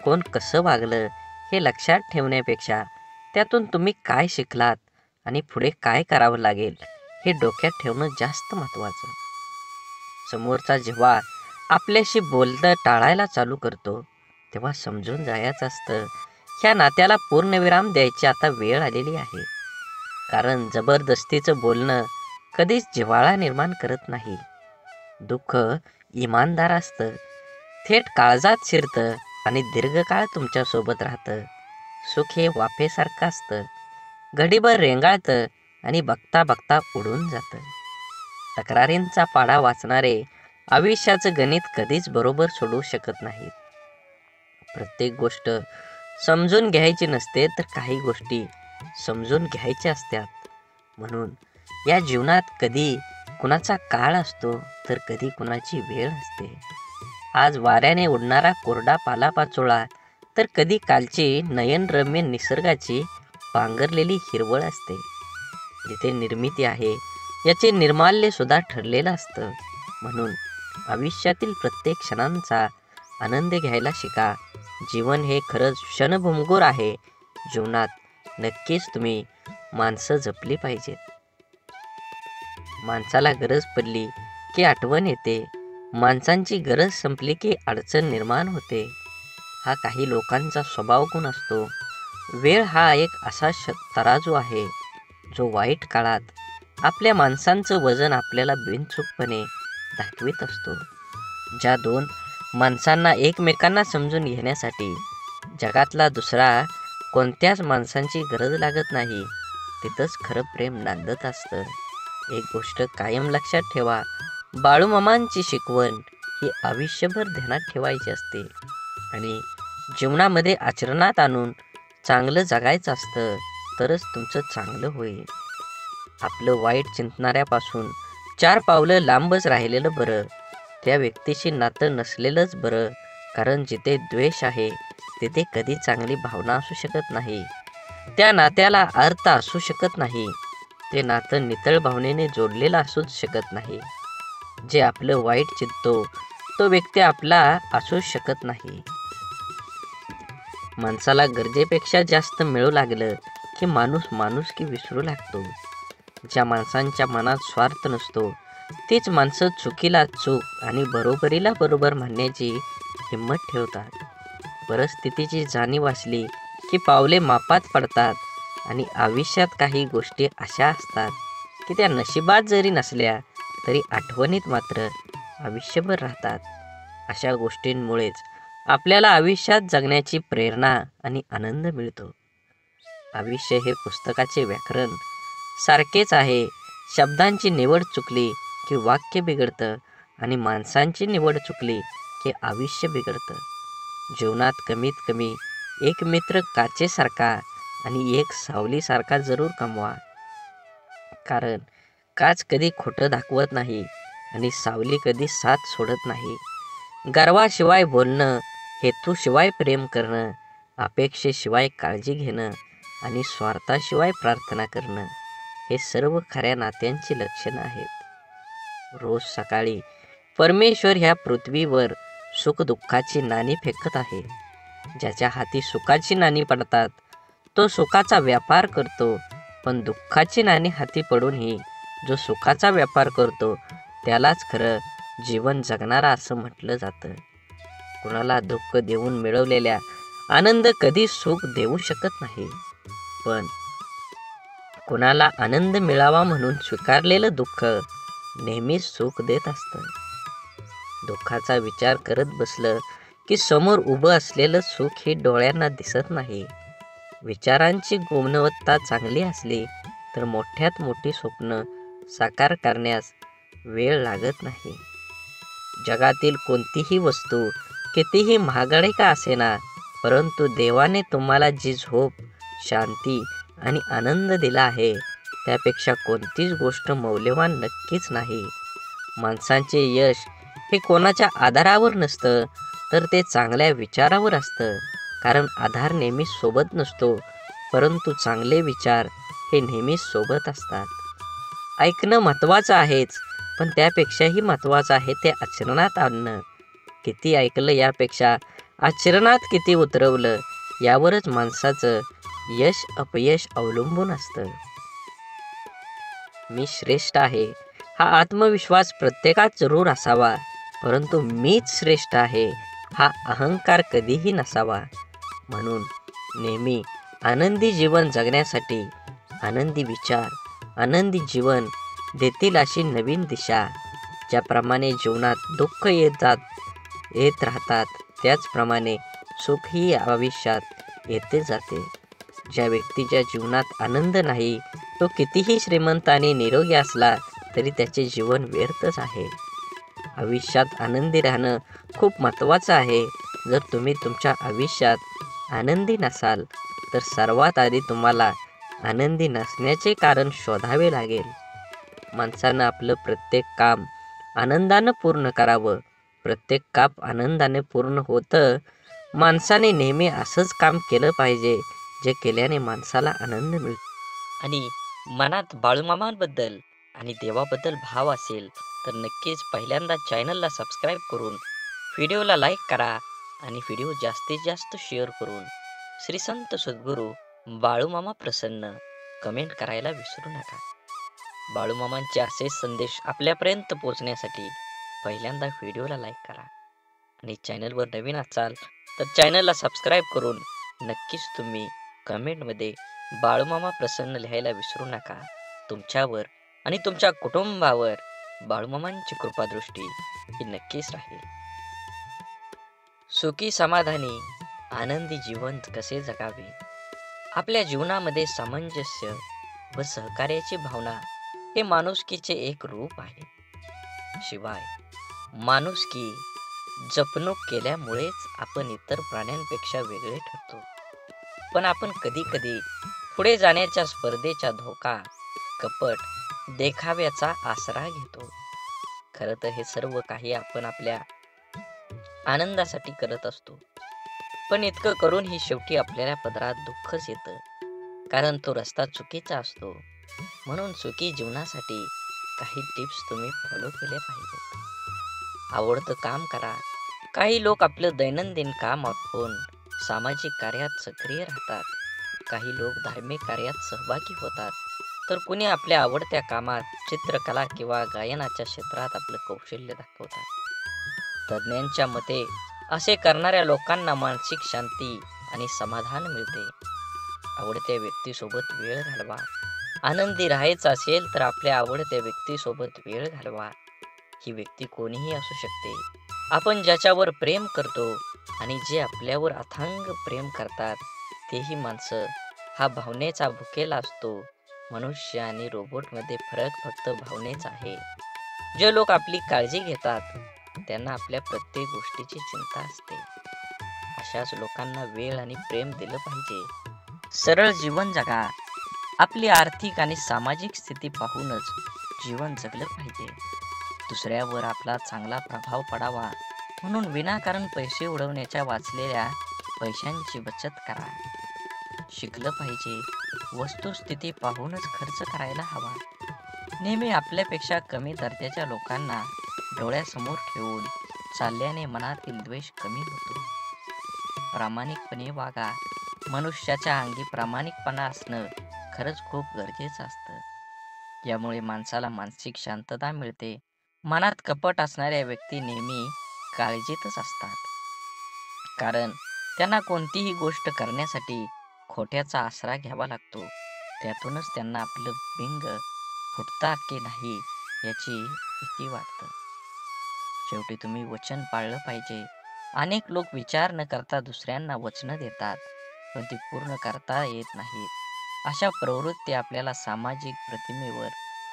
कोण कसं वागलं हे लक्षात ठेवण्यापेक्षा त्यातून तुम्ही काय शिकलात आणि पुढे काय करावं लागेल हे डोक्यात ठेवणं जास्त महत्त्वाचं. समोरचा जेव्हा आपल्याशी बोलणं टाळायला चालू करतो तेव्हा समजून जायचं असतं, ह्या नात्याला पूर्णविराम द्यायची आता वेळ आलेली आहे. कारण जबरदस्तीचं बोलणं कधीच जिव्हाळा निर्माण करत नाही. दुःख इमानदार असतं, थेट काळजात शिरतं आणि दीर्घकाळ तुमच्यासोबत राहतं. सुख हे वाफेसारखं असतं, घडीभर रेंगाळतं आणि बघता बघता उडून जातं. तक्रारींचा पाढा वाचणारे आयुष्याचं गणित कधीच बरोबर सोडवू शकत नाहीत. प्रत्येक गोष्ट समजून घ्यायची नसते, तर काही गोष्टी समजून घ्यायच्या असतात. म्हणून या जीवनात कधी कुणाचा काळ असतो तर कधी कुणाची वेळ असते. आज वाऱ्याने उडणारा कोरडा पालापाचोळा तर कधी कालची नयनरम्य निसर्गाची पांघरलेली हिरवळ असते. जिथे निर्मिती आहे याचे निर्माल्य सुद्धा ठरलेलं असतं. म्हणून आयुष्यातील प्रत्येक क्षणांचा आनंद घ्यायला शिका. जीवन हे खरंच क्षणभंगूर आहे. जीवनात नक्कीच तुम्ही माणसं जपली पाहिजेत. माणसाला गरज पडली की आठवण येते, माणसांची गरज संपली की अडचण निर्माण होते. हा काही लोकांचा स्वभाव गुण असतो. वेळ हा एक असा तराजू आहे जो वाईट काळात आपल्या माणसांचं वजन आपल्याला बिनचूकपणे दाखवित असतो. ज्या दोन माणसांना एकमेकांना समजून घेण्यासाठी जगातला दुसरा कोणत्याच माणसांची गरज लागत नाही, तिथंच खरं प्रेम नांदत असतं. एक गोष्ट कायम लक्षात ठेवा, बाळूमामांची शिकवण ही आयुष्यभर ध्यानात ठेवायची असते आणि जीवनामध्ये आचरणात आणून चांगलं जगायचं असतं, तरच तुमचं चांगलं होईल. आपलं वाईट चिंतणाऱ्यापासून 4 पावलं लांबच राहिलेलं बरं. त्या व्यक्तीशी नातं नसलेलंच बरं, कारण जिथे द्वेष आहे तिथे कधी चांगली भावना असू शकत नाही. त्या नात्याला अर्थ असू शकत नाही. ते नातं नितळ भावनेने जोडलेलं असूच शकत नाही. जे आपलं वाईट चिंततो तो व्यक्ती आपला असूच शकत नाही. माणसाला गरजेपेक्षा जास्त मिळू लागलं की माणूस माणुसकी विसरू लागतो. ज्या माणसांच्या मनात स्वार्थ नसतो तीच माणसं चुकीला चूक आणि बरोबरीला बरोबर म्हणण्याची हिंमत ठेवतात. परिस्थितीची जाणीव असली की पावले मापात पडतात आणि आयुष्यात काही गोष्टी अशा असतात की त्या नशिबात जरी नसल्या तरी आठवणीत मात्र आयुष्यभर राहतात. अशा गोष्टींमुळेच आपल्याला आयुष्यात जगण्याची प्रेरणा आणि आनंद मिळतो. आयुष्य हे पुस्तकाचे व्याकरण सारखेच आहे. शब्दांची निवड चुकली की वाक्य बिघडतं आणि माणसांची निवड चुकली की आयुष्य बिघडतं. जीवनात कमीत कमी एक मित्र काचेसारखा आणि एक सावलीसारखा जरूर कमवा, कारण काच कधी खोटं दाखवत नाही आणि सावली कधी साथ सोडत नाही. गर्वाशिवाय बोलणं, हेतूशिवाय प्रेम करणं, अपेक्षेशिवाय काळजी घेणं आणि स्वार्थाशिवाय प्रार्थना करणं हे सर्व खऱ्या नात्यांची लक्षणं आहेत. रोज सकाळी परमेश्वर ह्या पृथ्वीवर सुखदुःखाची नाणी फेकत आहे. ज्याच्या हाती सुखाची नाणी पडतात तो सुखाचा व्यापार करतो, पण दुःखाची नाणी हाती पडूनही जो सुखाचा व्यापार करतो त्यालाच खरं जीवन जगणारा असं म्हटलं जातं. कुणाला दुःख देऊन मिळवलेल्या आनंद कधी सुख देऊ शकत नाही, पण कुणाला आनंद मिळावा म्हणून स्वीकारलेलं दुःख नेहमीच सुख देत असतं. दुःखाचा विचार करत बसलं की समोर उभं असलेलं सुख हे डोळ्यांना दिसत नाही. विचारांची गुणवत्ता चांगली असली तर मोठ्यात मोठी स्वप्न साकार करण्यास वेळ लागत नाही. जगातील कोणतीही वस्तू कितीही महागडी का असेना, परंतु देवाने तुम्हाला जी झोप, शांती आणि आनंद दिला आहे त्यापेक्षा कोणतीच गोष्ट मौल्यवान नक्कीच नाही. माणसांचे यश हे कोणाच्या आधारावर नसतं, तर ते चांगल्या विचारावर असतं. कारण आधार नेहमी सोबत नसतो, परंतु चांगले विचार हे नेहमी सोबत असतात. ऐकणं महत्त्वाचं आहेच, पण त्यापेक्षाही महत्त्वाचं आहे ते आचरणात आणणं. किती ऐकलं यापेक्षा आचरणात किती उतरवलं यावरच माणसाचं यश अपयश अवलंबून असतं. मी श्रेष्ठ आहे हा आत्मविश्वास प्रत्येकात जरूर असावा, परंतु मीच श्रेष्ठ आहे हा अहंकार कधीही नसावा. म्हणून नेहमी आनंदी जीवन जगण्यासाठी आनंदी विचार, आनंदी जीवन देतील अशी नवीन दिशा. ज्याप्रमाणे जीवनात दुःख येत राहतात, त्याचप्रमाणे सुखही आयुष्यात येते जाते. ज्या व्यक्तीच्या जीवनात आनंद नाही तो कितीही श्रीमंत आणि निरोगी असला तरी त्याचे जीवन व्यर्थच आहे. आयुष्यात आनंदी राहणं खूप महत्त्वाचं आहे. जर तुम्ही तुमच्या आयुष्यात आनंदी नसाल तर सर्वात आधी तुम्हाला आनंदी नसण्याचे कारण शोधावे लागेल. माणसानं आपलं प्रत्येक काम आनंदानं पूर्ण करावं. प्रत्येक काम आनंदाने पूर्ण होतं. माणसाने नेहमी असंच काम केलं पाहिजे जे केल्याने माणसाला आनंद मिळतो. आणि मनात बाळूमामांबद्दल आणि देवाबद्दल भाव असेल तर नक्कीच पहिल्यांदा चॅनलला सबस्क्राईब करून व्हिडिओला लाईक करा आणि व्हिडिओ जास्तीत जास्त शेअर करून श्री संत सद्गुरू बाळूमामा प्रसन्न कमेंट करायला विसरू नका. बाळूमामांचे असे संदेश आपल्यापर्यंत पोहोचण्यासाठी पहिल्यांदा व्हिडिओला लाईक करा आणि चॅनलवर नवीन असाल तर चॅनलला सबस्क्राईब करून नक्कीच तुम्ही कमेंटमध्ये बाळूमामा प्रसन्न लिहायला विसरू नका. तुमच्यावर आणि तुमच्या कुटुंबावर बाळूमामांची कृपादृष्टी ही नक्कीच राहील. सुखी समाधानी आनंदी जीवन कसे जगावे? आपल्या जीवनामध्ये सामंजस्य व सहकार्याची भावना हे माणुसकीचे एक रूप आहे. शिवाय माणुसकी जपणूक केल्यामुळेच आपण इतर प्राण्यांपेक्षा वेगळे ठरतो. पण आपण कधी कधी पुढे जाण्याच्या स्पर्धेचा धोका, कपट, देखाव्याचा आसरा घेतो. खरं तर हे सर्व काही आपण आपल्या आनंदासाठी करत असतो. पण इतकं करूनही शेवटी आपल्याला पदरात दुःखच येतं, कारण तो रस्ता चुकीचा असतो. म्हणून सुखी जीवनासाठी काही टिप्स तुम्ही फॉलो केल्या पाहिजेत. आवडतं काम करा. काही लोक आपलं दैनंदिन काम आटोपून सामाजिक कार्यात सक्रिय राहतात. काही लोक धार्मिक कार्यात सहभागी होतात, तर कुणी आपल्या आवडत्या कामात, चित्रकला किंवा गायनाच्या क्षेत्रात आपलं कौशल्य दाखवतात. तज्ज्ञांच्या मते असे करणाऱ्या लोकांना मानसिक शांती आणि समाधान मिळते. आवडत्या व्यक्तीसोबत वेळ घालवा. आनंदी राहायचं असेल तर आपल्या आवडत्या व्यक्तीसोबत वेळ घालवा. ही व्यक्ती कोणीही असू शकते. आपण ज्याच्यावर प्रेम करतो आणि जे आपल्यावर अथांग प्रेम करतात तेही माणसं. हा भावनेचा भुकेला असतो. मनुष्य आणि रोबोटमध्ये फरक फक्त भावनेचा आहे. जे लोक आपली काळजी घेतात त्यांना आपल्या प्रत्येक गोष्टीची चिंता असते. अशाच लोकांना वेळ आणि प्रेम दिलं पाहिजे. सरळ जीवन जगा. आपली आर्थिक आणि सामाजिक स्थिती पाहूनच जीवन जगलं पाहिजे. दुसऱ्यावर आपला चांगला प्रभाव पडावा म्हणून विनाकारण पैसे उडवण्याच्या वाचलेल्या पैशांची बचत करा. शिकलं पाहिजे. वस्तुस्थिती पाहूनच खर्च करायला हवा. नेहमी आपल्यापेक्षा कमी दर्जाच्या लोकांना डोळ्यासमोर ठेवून चालल्याने मनातील द्वेष कमी होतो. प्रामाणिकपणे वागा. मनुष्याच्या अंगी प्रामाणिकपणा असणं खरंच खूप गरजेचं असतं. यामुळे माणसाला मानसिक शांतता मिळते. मनात कपट असणाऱ्या व्यक्ती नेहमी काळजीतच असतात, कारण त्यांना कोणतीही गोष्ट करण्यासाठी खोट्याचा आसरा घ्यावा लागतो. त्यातूनच त्यांना आपलं बिंग फुटतात की नाही याची भीती वाटतं. शेवटी तुम्ही वचन पाळलं पाहिजे. अनेक लोक विचार न करता दुसऱ्यांना वचनं देतात, पण ती पूर्ण करता येत नाहीत. अशा प्रवृत्ती आपल्याला सामाजिक प्रतिमेवर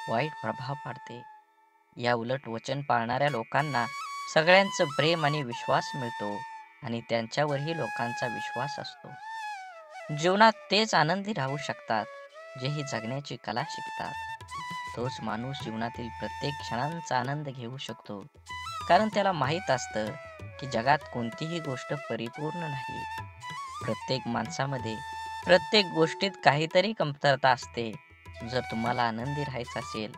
वाईट प्रभाव पाडते. या उलट वचन पाळणाऱ्या लोकांना सगळ्यांचं प्रेम आणि विश्वास मिळतो आणि त्यांच्यावरही लोकांचा विश्वास असतो. जीवनात तेच आनंदी राहू शकतात जे ही जगण्याची कला शिकतात. तोच माणूस जीवनातील प्रत्येक क्षणांचा आनंद घेऊ शकतो, कारण त्याला माहीत असतं की जगात कोणतीही गोष्ट परिपूर्ण नाही. प्रत्येक माणसामध्ये, प्रत्येक गोष्टीत काहीतरी कमतरता असते. जर तुम्हाला आनंदी राहायचं असेल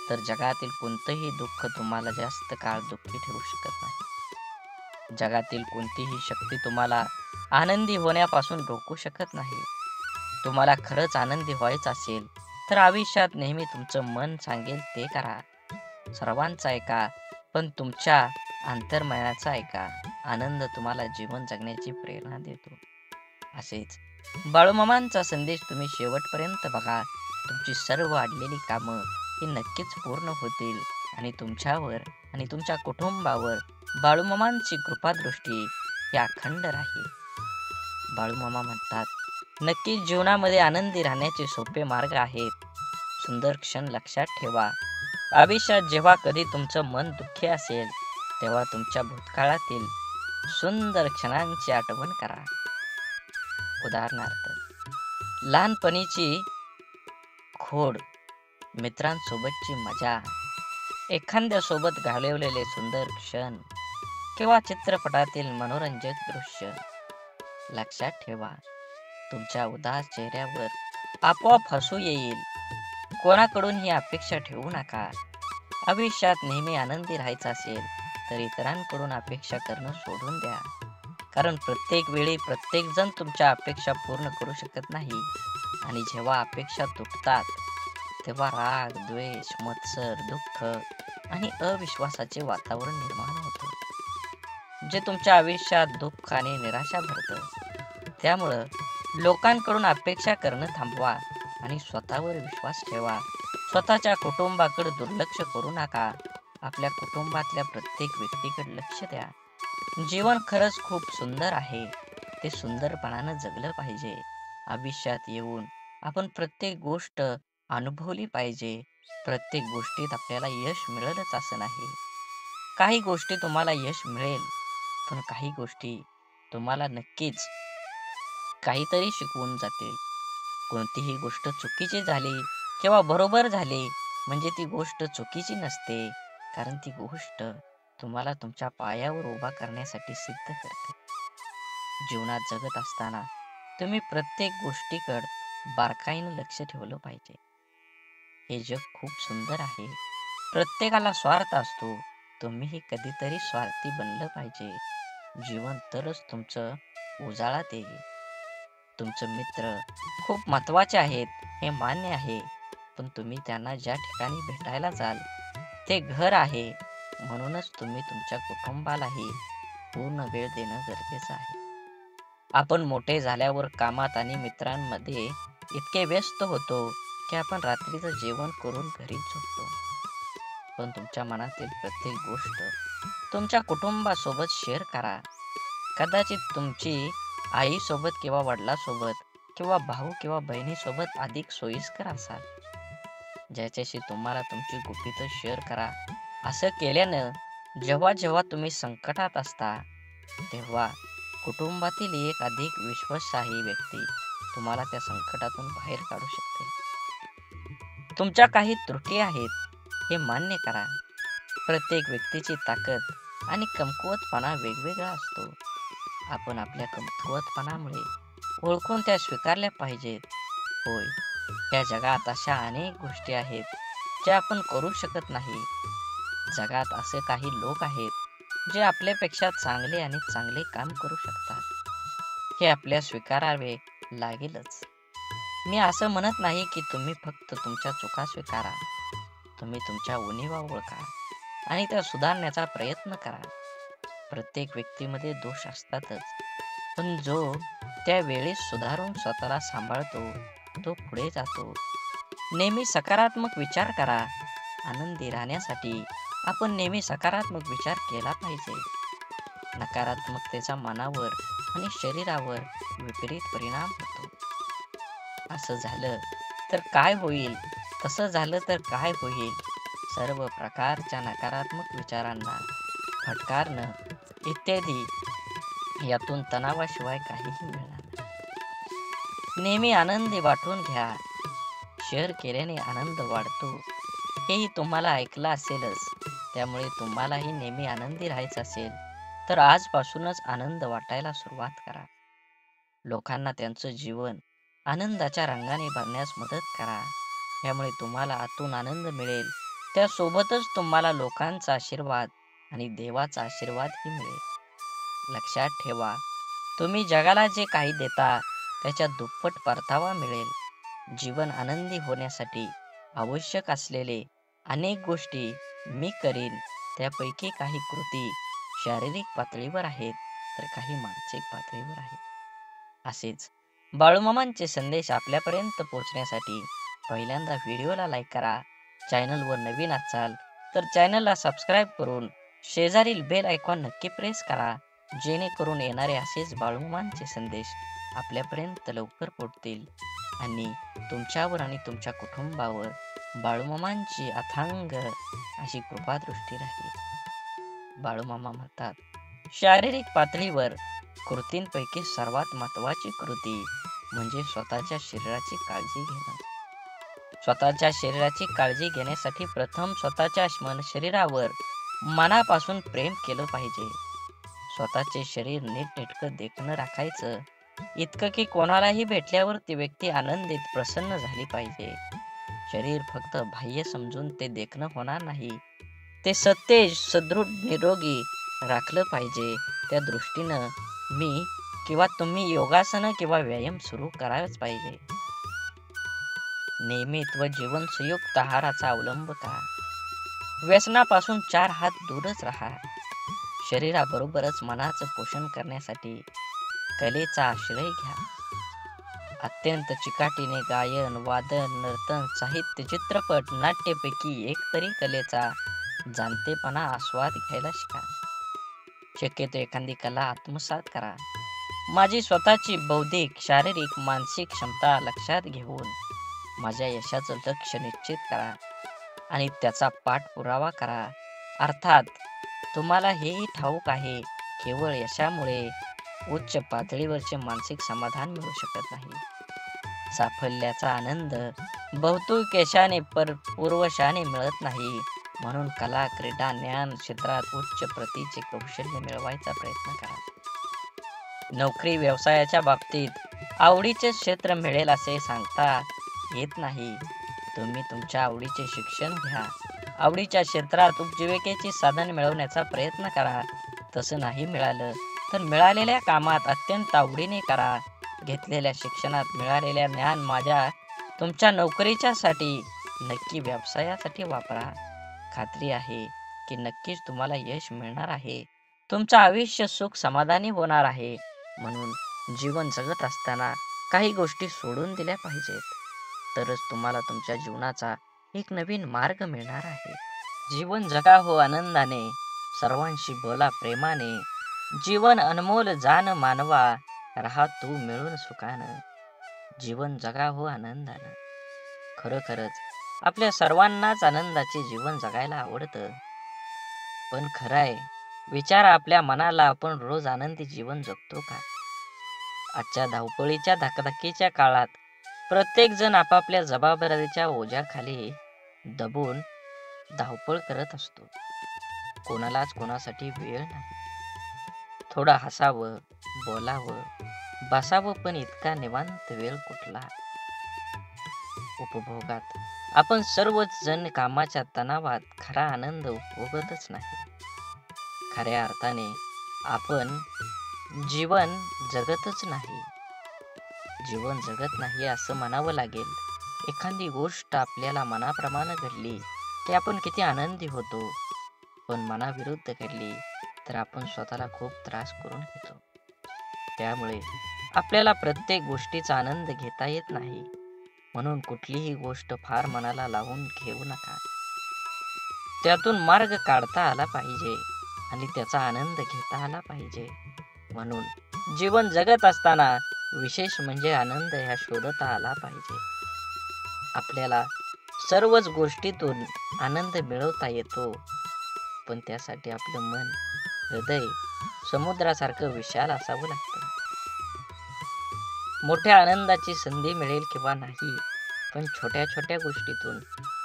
तर जगातील कोणतंही दुःख तुम्हाला जास्त काळ दुःखी ठेवू शकत नाही. जगातील कोणतीही शक्ती तुम्हाला आनंदी होण्यापासून रोखू शकत नाही. तुम्हाला खरंच आनंदी व्हायचं असेल तर आयुष्यात नेहमी तुमचं मन सांगेल ते करा. सर्वांचं ऐका, पण तुमच्या अंतर्मनाचा ऐका. आनंद तुम्हाला जीवन जगण्याची प्रेरणा देतो. असेच बाळूमामांचा संदेश तुम्ही शेवटपर्यंत बघा. तुमची सर्व अडलेली कामं ही नक्कीच पूर्ण होतील आणि तुमच्यावर आणि तुमच्या कुटुंबावर बाळूमामांची कृपादृष्टी ही अखंड राहील. बाळूमामा म्हणतात, नक्कीच जीवनामध्ये आनंदी राहण्याचे सोपे मार्ग आहेत. सुंदर क्षण लक्षात ठेवा. आयुष्यात जेव्हा कधी तुमचं मन दुःखी असेल तेव्हा तुमच्या भूतकाळातील सुंदर क्षणांची आठवण करा. उदाहरणार्थ, लहानपणीची खोड, मित्रांसोबतची मजा, एखाद्यासोबत घालवलेले सुंदर क्षण किंवा चित्रपटातील मनोरंजक दृश्य. लक्षात ठेवा, तुमच्या उदास चेहऱ्यावर आपोआप हसू येईल. कोणाकडून ही अपेक्षा ठेवू नका. आयुष्यात नेहमी आनंदी राहायचं असेल तर इतरांकडून अपेक्षा करणं सोडून द्या, कारण प्रत्येक वेळी प्रत्येक जण तुमच्या अपेक्षा पूर्ण करू शकत नाही. आणि जेव्हा अपेक्षा तुटतात तेव्हा राग, द्वेष, मत्सर, दुःख आणि अविश्वासाचे वातावरण निर्माण होतं, जे तुमच्या आयुष्यात दुःख आणि निराशा भरतं. त्यामुळं लोकांकडून अपेक्षा करणं थांबवा आणि स्वतःवर विश्वास ठेवा. स्वतःच्या कुटुंबाकडे दुर्लक्ष करू नका. आपल्या कुटुंबातल्या प्रत्येक व्यक्तीकडे लक्ष द्या. जीवन खरंच खूप सुंदर आहे. ते सुंदरपणानं जगलं पाहिजे. आयुष्यात येऊन आपण प्रत्येक गोष्ट अनुभवली पाहिजे. प्रत्येक गोष्टीत आपल्याला यश मिळेलच असं नाही. काही गोष्टी तुम्हाला यश मिळेल, पण काही गोष्टी तुम्हाला नक्कीच काहीतरी शिकवून जातील. कोणतीही गोष्ट चुकीची झाली किंवा बरोबर झाली म्हणजे ती गोष्ट चुकीची नसते, कारण ती गोष्ट तुम्हाला तुमच्या पायावर उभा करण्यासाठी सिद्ध करते. जीवनात जगत असताना तुम्ही प्रत्येक गोष्टीकडे बारकाईनं लक्ष ठेवलं पाहिजे. हे जग खूप सुंदर आहे. प्रत्येकाला स्वार्थ असतो. तुम्हीही कधीतरी स्वार्थी बनलं पाहिजे. जीवन तरच तुमचं उजाळात येईल. तुमचे मित्र खूप महत्त्वाचे आहेत हे मान्य आहे, पण तुम्ही त्यांना ज्या ठिकाणी भेटायला जाल ते घर आहे. म्हणूनच तुम्ही तुमच्या कुटुंबालाही पूर्ण वेळ देणं गरजेचं आहे. आपण मोठे झाल्यावर कामात आणि मित्रांमध्ये इतके व्यस्त होतो की आपण रात्रीचं जेवण करून घरीच झोपतो. पण तुमच्या मनातील प्रत्येक गोष्ट तुमच्या कुटुंबासोबत शेअर करा. कदाचित तुमची आईसोबत किंवा वडिलांसोबत किंवा भाऊ किंवा बहिणीसोबत अधिक सोयीस्कर असाल. ज्याच्याशी तुम्हाला तुमची गुपितं शेअर करा. असं केल्यानं जेव्हा जेव्हा तुम्ही संकटात असता तेव्हा कुटुंबातील एक अधिक विश्वासार्ह व्यक्ती तुम्हाला त्या संकटातून बाहेर काढू शकते. तुमच्या काही त्रुटी आहेत हे मान्य करा. प्रत्येक व्यक्तीची ताकद आणि कमकुवतपणा वेगवेगळा असतो. आपण आपल्या कमकुवतपणामुळे ओळखून त्या स्वीकारल्या पाहिजेत. होय, या जगात अशा अनेक गोष्टी आहेत ज्या आपण करू शकत नाही. जगात असे काही लोक आहेत जे आपल्यापेक्षा चांगले आणि चांगले काम करू शकतात. हे आपल्या स्वीकारावे लागेलच. मी असं म्हणत नाही की तुम्ही फक्त तुमच्या चुका स्वीकारा. तुम्ही तुमच्या उणिवा ओळखा आणि त्या सुधारण्याचा प्रयत्न करा. प्रत्येक व्यक्तीमध्ये दोष असतातच, पण जो त्यावेळी सुधारून स्वतःला सांभाळतो तो पुढे जातो. नेहमी सकारात्मक विचार करा. आनंदी राहण्यासाठी आपण नेहमी सकारात्मक विचार केला पाहिजे. नकारात्मकतेचा मनावर आणि शरीरावर विपरीत परिणाम होतो. असं झालं तर काय होईल, तसं झालं तर काय होईल, सर्व प्रकारच्या नकारात्मक विचारांना फटकारणं इत्यादी यातून तणावाशिवाय काहीही मिळणार नाही. नेहमी आनंदी वाटून घ्या. शेअर केल्याने आनंद वाढतो हेही तुम्हाला ऐकलं असेलच. त्यामुळे तुम्हालाही नेहमी आनंदी राहायचं असेल तर आजपासूनच आनंद वाटायला सुरुवात करा. लोकांना त्यांचं जीवन आनंदाच्या रंगाने भरण्यास मदत करा. यामुळे तुम्हाला आतून आनंद मिळेल. त्यासोबतच तुम्हाला लोकांचा आशीर्वाद आणि देवाचा आशीर्वादही मिळेल. लक्षात ठेवा, तुम्ही जगाला जे काही देता त्याच्या दुप्पट परतावा मिळेल. जीवन आनंदी होण्यासाठी आवश्यक असलेले अनेक गोष्टी मी करीन. त्यापैकी काही कृती शारीरिक पातळीवर आहेत तर काही मानसिक पातळीवर आहेत. असेच बाळूमामांचे संदेश आपल्यापर्यंत पोहोचण्यासाठी पहिल्यांदा व्हिडिओला लाईक करा. चॅनलवर नवीन असाल तर चॅनलला सबस्क्राईब करून शेजारील बेल आयकॉन नक्की प्रेस करा, जेणेकरून येणारे असेच बाळूमामांचे संदेश आपल्यापर्यंत लवकर पोहोचतील आणि तुमच्यावर आणि तुमच्या कुटुंबावर बाळूमामांची अथांग अशी कृपादृष्टी राहील. बाळूमामा म्हणतात, शारीरिक पातळीवर कृतींपैकी सर्वात महत्त्वाची कृती म्हणजे स्वतःच्या शरीराची काळजी घेणं. स्वतःच्या शरीराची काळजी घेण्यासाठी प्रथम स्वतःच्या शरीरावर मनापासून प्रेम केलं पाहिजे. स्वतःचे शरीर नीटनेटकं देखणं राखायचं, इतकं की कोणालाही भेटल्यावर ती व्यक्ती आनंदित प्रसन्न झाली पाहिजे. शरीर फक्त बाह्य समजून ते देखणं होणार नाही. ते सतेज, सदृढ, निरोगी राखलं पाहिजे. त्या दृष्टीनं मी किंवा तुम्ही योगासनं किंवा व्यायाम सुरू करायलाच पाहिजे. नियमित व जीवनसयुक्त आहाराचा अवलंब करा. व्यसनापासून 4 हात दूरच राहा. शरीराबरोबरच मनाचं पोषण करण्यासाठी कलेचा आश्रय घ्या. अत्यंत चिकाटीने गायन, वादन, नर्तन, साहित्य, चित्रपट, नाट्यपैकी एक तरी कलेचा जाणतेपणा आस्वाद घ्यायला शिका. शक्यतो एखादी कला आत्मसात करा. माझी स्वतःची बौद्धिक, शारीरिक, मानसिक क्षमता लक्षात घेऊन माझ्या यशाचं लक्ष निश्चित करा आणि त्याचा पाठपुरावा करा. अर्थात तुम्हाला हेही ठाऊक आहे, केवळ यशामुळे उच्च पातळीवरचे मानसिक समाधान मिळू शकत नाही. साफल्याचा आनंद बहुतेक यशाने पूर्वशाने मिळत नाही. म्हणून कला, क्रीडा, ज्ञान क्षेत्रात उच्च प्रतीचे कौशल्य मिळवायचा प्रयत्न करा. नोकरी, व्यवसायाच्या बाबतीत आवडीचे क्षेत्र मिळेल असे सांगता येत नाही. तुम्ही तुमच्या आवडीचे शिक्षण घ्या. आवडीच्या क्षेत्रात उपजीविकेचे साधन मिळवण्याचा प्रयत्न करा. तसं नाही मिळालं तर मिळालेल्या कामात अत्यंत आवडीने करा. घेतलेल्या शिक्षणात मिळालेल्या ज्ञान तुमच्या नोकरीच्यासाठी, नक्की व्यवसायासाठी वापरा. खात्री आहे की नक्कीच तुम्हाला यश मिळणार आहे. तुमचं आयुष्य सुख समाधानी होणार आहे. म्हणून जीवन जगत असताना काही गोष्टी सोडून दिल्या पाहिजेत. तरच तुम्हाला तुमच्या जीवनाचा एक नवीन मार्ग मिळणार आहे. जीवन जगा हो आनंदाने, सर्वांशी बोला प्रेमाने. जीवन अनमोल जान मानवा, राहा तू मिळून सुखानं. जीवन जगा हो आनंदानं. खरोखरच आपल्या सर्वांनाच आनंदाचे जीवन जगायला आवडतं. पण खरं आहे, विचार आपल्या मनाला, आपण रोज आनंदी जीवन जगतो का? आजच्या धावपळीच्या धकाधकीच्या काळात प्रत्येक जण आपापल्या जबाबदारीच्या ओझ्याखाली दबून धावपळ करत असतो. कोणालाच कोणासाठी वेळ नाही. थोडं हसावं, बोलावं, बसावं, पण इतका निवांत वेळ कुठला? उपभोगात आपण सर्वच जण कामाच्या तणावात खरा आनंद उपभोगतच नाही. खऱ्या अर्थाने आपण जीवन जगतच नाही. जीवन जगत नाही असं म्हणावं लागेल. एखादी गोष्ट आपल्याला मनाप्रमाणे घडली की आपण किती आनंदी होतो, पण मनाविरुद्ध घडली तर आपण स्वतःला खूप त्रास करून घेतो. त्यामुळे आपल्याला प्रत्येक गोष्टीचा आनंद घेता येत नाही. म्हणून कुठलीही गोष्ट फार मनाला लावून घेऊ नका. त्यातून मार्ग काढता आला पाहिजे आणि त्याचा आनंद घेता आला पाहिजे. म्हणून जीवन जगत असताना विशेष म्हणजे आनंद ह्या शोधता आला पाहिजे. आपल्याला सर्वच गोष्टीतून आनंद मिळवता येतो, पण त्यासाठी आपलं मन, हृदय समुद्रासारखं विशाल असावं लागतं. मोठ्या आनंदाची संधी मिळेल किंवा नाही, पण छोट्या छोट्या गोष्टीतून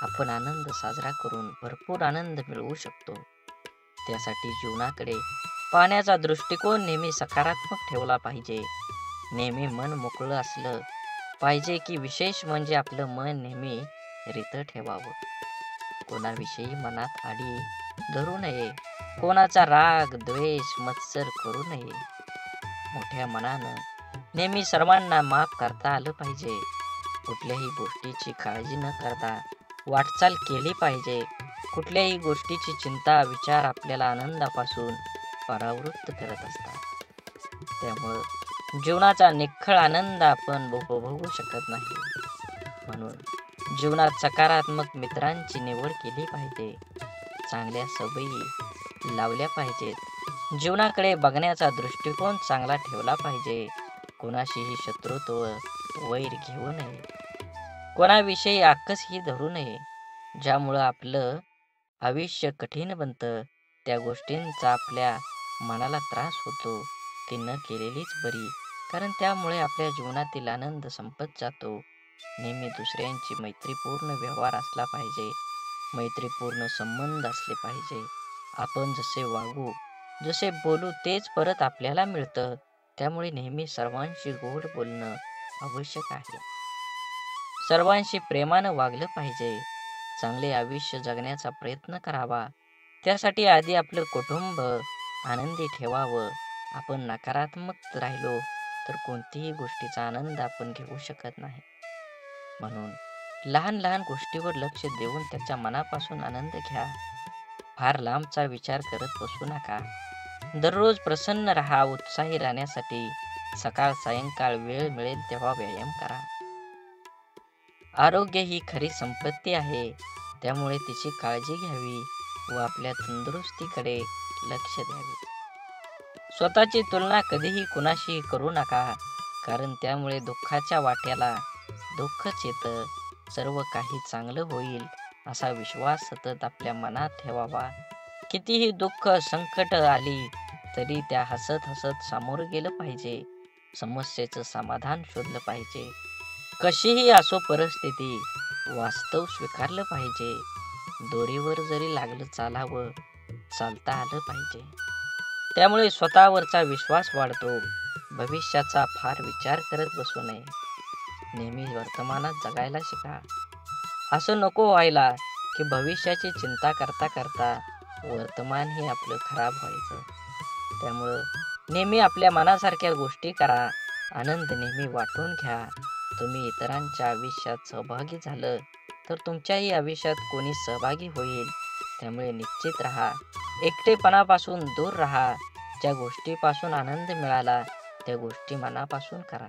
आपण आनंद साजरा करून भरपूर आनंद मिळवू शकतो. त्यासाठी जीवनाकडे पाहण्याचा दृष्टिकोन नेहमी सकारात्मक ठेवला पाहिजे. नेहमी मन मोकळं असलं पाहिजे की विशेष म्हणजे आपलं मन नेहमी रितं ठेवावं. कोणाविषयी मनात आडी धरू नये. कोणाचा राग, द्वेष, मत्सर करू नये. मोठ्या मनानं नेहमी सर्वांना माफ करता आलं पाहिजे. कुठल्याही गोष्टीची काळजी न करता वाटचाल केली पाहिजे. कुठल्याही गोष्टीची चिंता, विचार आपल्याला आनंदापासून परावृत्त करत असतात. त्यामुळं जीवनाचा निखळ आनंद आपण उपभोगू शकत नाही. म्हणून जीवनात सकारात्मक मित्रांची निवड केली पाहिजे. चांगल्या सवयी लावल्या पाहिजेत. जीवनाकडे बघण्याचा दृष्टिकोन चांगला ठेवला पाहिजे. कोणाशीही शत्रुत्व, वैर घेऊ नये. कोणाविषयी आकसही धरू नये. ज्यामुळं आपलं आयुष्य कठीण बनतं, त्या गोष्टींचा आपल्या मनाला त्रास होतो, ती न केलेलीच बरी. कारण त्यामुळे आपल्या जीवनातील आनंद संपत जातो. नेहमी दुसऱ्यांची मैत्रीपूर्ण व्यवहार असला पाहिजे. मैत्रीपूर्ण संबंध असले पाहिजे. आपण जसे वागू, जसे बोलू तेच परत आपल्याला मिळतं. त्यामुळे नेहमी सर्वांशी गोड बोलणं आवश्यक आहे. सर्वांशी प्रेमानं वागलं पाहिजे. चांगले आयुष्य जगण्याचा प्रयत्न करावा. त्यासाठी आधी आपलं कुटुंब आनंदी ठेवावं. आपण नकारात्मक राहिलो तर कोणतीही गोष्टीचा आनंद आपण घेऊ शकत नाही. म्हणून लहान लहान गोष्टीवर लक्ष देऊन त्याच्या मनापासून आनंद घ्या. फार लांबचा विचार करत बसू नका. दररोज प्रसन्न राहा. उत्साही राहण्यासाठी सकाळ सायंकाळ वेळ मिळेल तेव्हा व्यायाम करा. आरोग्य ही खरी संपत्ती आहे, त्यामुळे तिची काळजी घ्यावी व आपल्या तंदुरुस्तीकडे लक्ष द्यावे. स्वतःची तुलना कधीही कुणाशी करू नका, कारण त्यामुळे दुःखाच्या वाट्याला दुःखच येतं. सर्व काही चांगलं होईल असा विश्वास सतत आपल्या मनात ठेवावा. कितीही दुःख संकट आली तरी त्या हसत हसत सामोरं गेलं पाहिजे. समस्येचं समाधान शोधलं पाहिजे. कशीही असो परिस्थिती, वास्तव स्वीकारलं पाहिजे. दोरीवर जरी लागलं चालावं, चालता आलं पाहिजे. त्यामुळे स्वतःवरचा विश्वास वाढतो. भविष्याचा फार विचार करत बसू नये. नेहमी वर्तमानात जगायला शिका. असं नको व्हायला की भविष्याची चिंता करता करता वर्तमान हे आपलं खराब व्हायचं. त्यामुळं नेहमी आपल्या मनासारख्या गोष्टी करा. आनंद नेहमी वाटून घ्या. तुम्ही इतरांच्या आयुष्यात सहभागी झालं तर तुमच्याही आयुष्यात कोणी सहभागी होईल. त्यामुळे निश्चित राहा. एकटेपणापासून दूर राहा. ज्या गोष्टीपासून आनंद मिळाला त्या गोष्टी मनापासून करा.